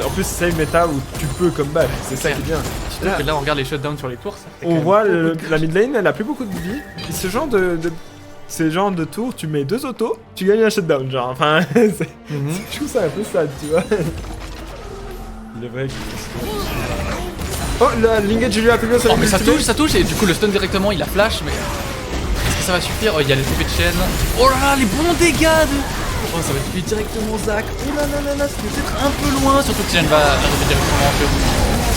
en plus c'est une méta où tu peux come back, c'est ça qui est bien. Surtout que là, on regarde les shutdowns sur les tours, ça fait quand On même voit beaucoup de la mid lane, elle a plus beaucoup de vie, et ces genres de tours, tu mets 2 autos, tu gagnes un shutdown, genre, enfin, Mhm. je trouve ça un peu sad, tu vois. Il est vrai que... Oh, la l'engage lui a Aphelios avec Oh, mais l'ultimate. ça touche, et du coup, le stun directement, il a flash, mais est-ce que ça va suffire? Oh, il y a les effets de chaîne. Oh là là, les bons dégâts de... Oh, ça va tuer directement Zac. Oh là là là là, c'était peut-être un peu loin, surtout que Chaîne va arriver directement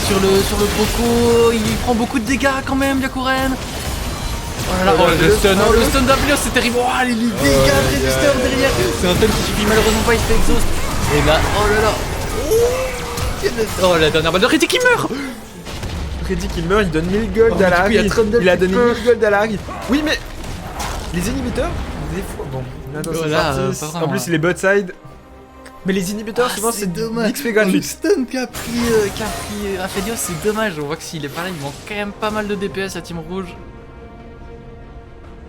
sur le Poco. Il prend beaucoup de dégâts quand même, Yakuren. Oh là là, oh, le stun d'Aphelios, c'est terrible. Oh, les dégâts de Reddister derrière. C'est un stun qui suffit malheureusement pas, il se fait exhaust. Et là, oh là là. Oh, la dernière balle de Reddy qui meurt. Reddy qui meurt, il donne 1000 gold Oh, à du coup, il y a Larry. Trundle Il a qui donné peut. 1000 gold à Larry. Oui, mais les inhibiteurs, des fois. Bon, là dans cette Voilà, partie, pas vraiment, en plus ouais. il est bot side. Mais les inhibiteurs, souvent c'est l'XP gratuit. Le stun qu'a pris Aphelios, c'est dommage. On voit que s'il est pareil, il manque quand même pas mal de DPS à Team Rouge.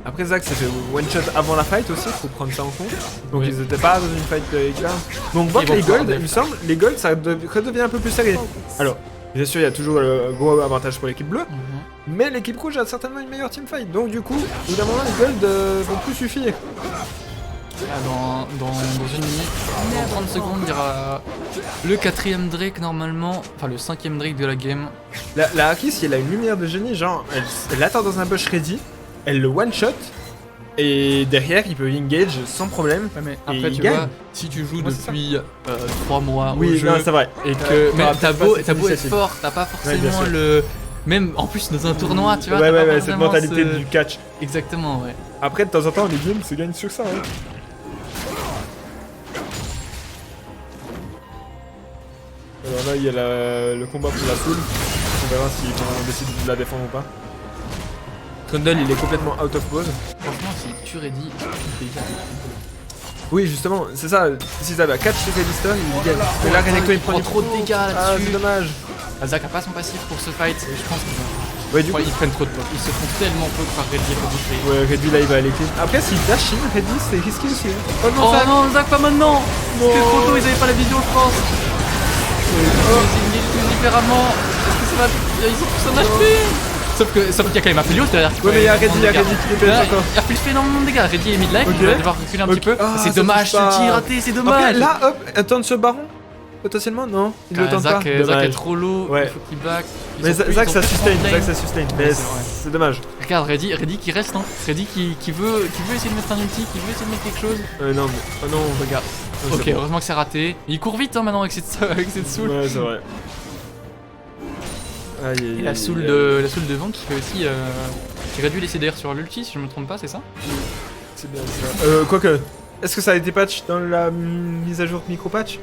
Après, Zac s'est fait one shot avant la fight aussi, faut prendre ça en compte. Donc Oui. ils étaient pas dans une fight éclair. Donc on voit Ils que vont les pouvoir golds, il me faire. semble, les golds ça redevient un peu plus serré. Alors, bien sûr, il y a toujours le gros avantage pour l'équipe bleue. Mais l'équipe rouge a certainement une meilleure teamfight. Donc du coup, au bout d'un moment, les golds vont plus suffire. Ah, dans une minute, dans 30 secondes, il y aura le 4ème Drake normalement, enfin le 5ème Drake de la game. La Aki, si elle a une lumière de génie, genre, elle attend dans un bush ready, elle le one-shot, et derrière, il peut engage sans problème. Ouais, mais Et après, il tu gagne. vois, si tu joues Ouais, c'est ça. depuis 3 mois au Oui, jeu, non, c'est vrai. et que t'auras mais peut-être t'as pas beau cette être initiative. fort, t'as pas Ouais, bien forcément sûr. le... Même en plus dans un tournoi, tu vois, Ouais, t'as pas ouais, cette forcément mentalité du catch. Exactement, ouais. Après, de temps en temps, les games se gagnent sur ça. Hein. Alors là, il y a le combat pour la soul. On verra si on décide de la défendre ou pas. Trundle, il est complètement out of pause. Franchement, si tu Reddy, déjà. Oui, justement, c'est ça. Si ça va catch chez Reddister, il gagne. Mais là, Renekton, il prend trop de dégâts Ah, là-dessus. c'est dommage. Azak a pas son passif pour ce fight, et je pense qu'ils vont... Ouais, du coup, ils prennent trop de potes. Ils se font tellement peu par Reddy et Reddy. ouais, Reddy là, il va aller clean. Après, s'il dash in, Reddy, c'est risqué aussi. Hein. Oh non, Oh ça. non, Zach, pas maintenant. C'était trop tôt, ils avaient pas la vision, je pense. Ils différemment. Est-ce que ça va... Ils ont tous un HP. Sauf qu'il y a quand même Aphelios derrière. Ouais, mais il y a Reddy qui dépêche encore. Aphelios fait énormément de dégâts. Reddy est mid-life, Ok. il va devoir reculer un petit peu. Ah, C'est ça dommage, touche ce pas. tir raté, c'est Après, dommage. là, hop, attendre ce baron. Potentiellement, non. Il le tente pas. Zach est Dommage. trop low, Ouais. il faut qu'il back. Mais Zach, ça sustain. Zach, ça sustain. Mais c'est vrai. c'est dommage. Regarde, Reddy qui reste, hein. Reddy qui veut essayer de mettre un ulti, qui veut essayer de mettre quelque chose. Non, mais. Oh non, Regarde. Oh, Ok, c'est bon. heureusement que c'est raté. Il court vite hein, maintenant avec cette soul. Ouais, c'est vrai. Aïe, aïe, Et la aïe, soul aïe, de vent qui fait aussi qui réduit les CDR sur l'ulti si je me trompe pas, c'est ça? C'est bien ça. Quoique, est-ce que ça a été patch dans la mise à jour micro-patch?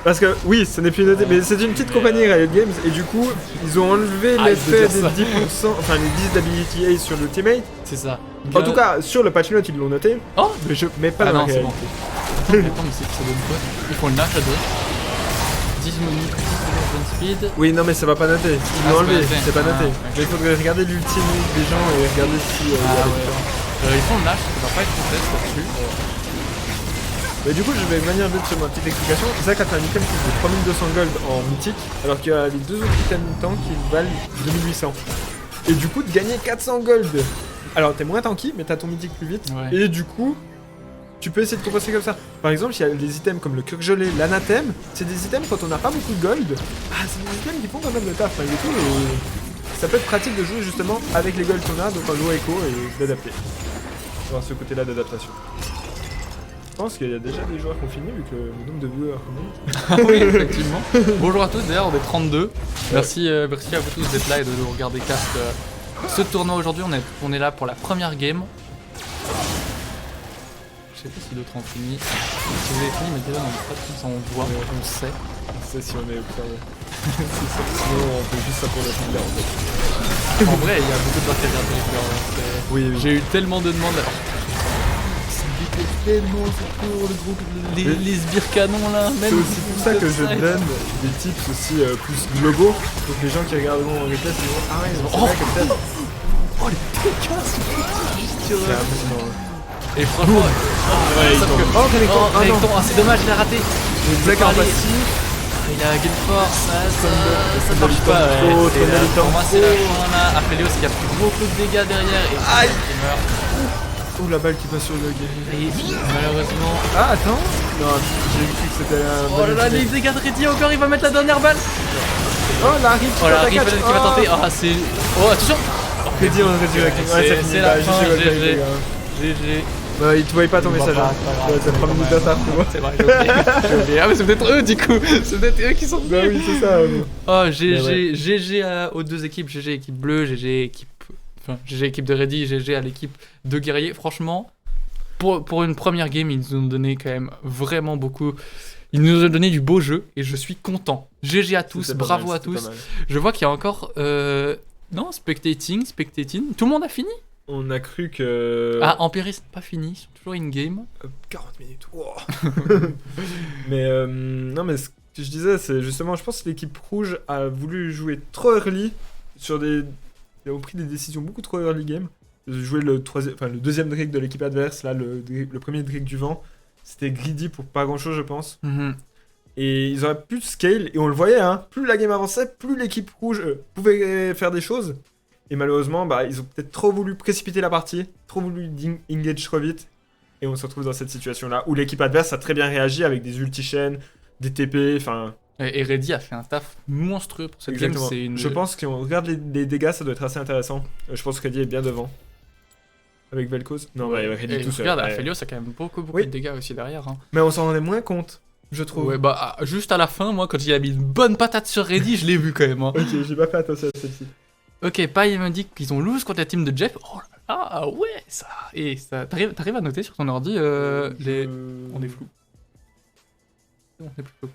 Parce que oui, ce n'est plus noté, mais c'est une petite compagnie Riot Games et du coup, ils ont enlevé Ah, l'effet il faut des dire 10%, enfin les 10 d'ability A sur l'ultimate. C'est ça. En tout cas, sur le patch note, ils l'ont noté, Oh mais pas Ah dans non, la c'est réalité. bon. Attends, mais ça donne quoi? Ils font le Nash à 2. 10 minutes, 10 secondes speed. Oui, non, mais ça va pas noter. Ils Ah, l'ont c'est pas enlevé, noté. c'est pas noté. Ah, ok. Mais il faudrait regarder l'ultimate des gens et regarder si. il y a Ah des ouais. différences. Ils font le Nash, ça va pas être contest là-dessus. Mais du coup, je vais venir vite sur ma petite explication. C'est ça, quand t'as un item qui coûte 3200 gold en mythique, alors qu'il y a les 2 autres items tank qui valent 2800. Et du coup, de gagner 400 gold. Alors, t'es moins tanky, mais t'as ton mythique plus vite. Ouais. Et du coup, tu peux essayer de compenser comme ça. Par exemple, il y a des items comme le cœur gelé, l'anathème. C'est des items quand on n'a pas beaucoup de gold. Ah, c'est des items qui font quand même le taf, malgré tout. Et ça peut être pratique de jouer justement avec les golds qu'on a, donc en jouant écho et d'adapter. Avoir ce côté-là d'adaptation. Je pense qu'il y a déjà des joueurs qui ont fini vu que le nombre de viewers remonte. Oui, effectivement. Bonjour à tous, d'ailleurs on est 32. Merci, merci à vous tous d'être là et de nous regarder cast ce tournoi aujourd'hui. On est là pour la première game. Je sais pas si d'autres ont fini. Si vous avez fini, mettez-le dans le chat, comme ça on voit, on sait. On sait si on est observé. C'est ça. Sinon on fait juste ça pour le plaisir en fait. En vrai, il y a beaucoup de gens qui regardent les fleurs. Oui, oui. J'ai eu tellement de demandes. Ça me déplaît tellement ce tour, le groupe, les sbires canons là. C'est aussi pour ça que je donne des tips aussi plus globaux. Donc les gens qui regarderont en replay se diront ah ouais, c'est vrai que peut-être. Oh les dégâts, C'est hallucinant. Et franchement, Renekton, c'est dommage, il a raté. Zac en passif. Il a Gale Force, ça Thunder marche pas. Litan, Thunder Litan. Pour moi, c'est là qu'on a Aphelios qui a pris beaucoup de dégâts derrière et Aïe. il meurt. Oh la balle qui passe sur le guerrier. Et malheureusement. Ah attends. Non, j'ai cru que c'était un. Oh là là, les dégâts de Reddy encore, il va mettre la dernière balle. Oh la Rift Oh la Rift qui va tenter. Ah, c'est. Oh, attention. Reddy on résurrect. C'est la fin, GG. Non, il te voyait pas ton message. Ça prend une minute d'attente, tu vois. C'est vrai, j'ai oublié. Ah, mais c'est peut-être eux du coup. C'est peut-être eux qui sont Bah oui, c'est ça. Oh, GG aux deux équipes. GG équipe bleue, GG équipe. Enfin, GG équipe de Reddy, GG à l'équipe de guerriers. Franchement, pour une première game, ils nous ont donné quand même vraiment beaucoup. Ils nous ont donné du beau jeu et je suis content. GG à tous, bravo à tous. Je vois qu'il y a encore. Non, spectating. Tout le monde a fini? On a cru que. Ah, Empirist pas fini, ils sont toujours in-game. 40 minutes. Wow. Mais non, mais ce que je disais, c'est justement, je pense que l'équipe rouge a voulu jouer trop early sur des. Ils ont pris des décisions beaucoup trop early game. Jouer le deuxième Drake de l'équipe adverse, là, le premier Drake du vent. C'était greedy pour pas grand chose, je pense. Et ils auraient pu scale, et on le voyait, hein. Plus la game avançait, plus l'équipe rouge pouvait faire des choses. Et malheureusement, bah, ils ont peut-être trop voulu précipiter la partie, trop voulu engage trop vite. Et on se retrouve dans cette situation-là, où l'équipe adverse a très bien réagi avec des ulti-chaînes, des TP, enfin... Et Reddy a fait un taf monstrueux pour cette game. Je pense que si on regarde les dégâts, ça doit être assez intéressant. Je pense que Reddy est bien devant. Avec Vel'Koz. Non, ouais, Reddy tout seul. Regarde, Aphelios a quand même beaucoup de dégâts aussi derrière. Hein. Mais on s'en rendait moins compte, je trouve. Ouais, bah, juste à la fin, moi, quand il a mis une bonne patate sur Reddy, je l'ai vu quand même. Hein. Ok, j'ai pas fait attention à celle-ci. Ok, Pai me dit qu'ils ont lose contre la team de Jeff. Oh là là, ah ouais, ça. Et ça. T'arrives à noter sur ton ordi On est flou. On est plus flou.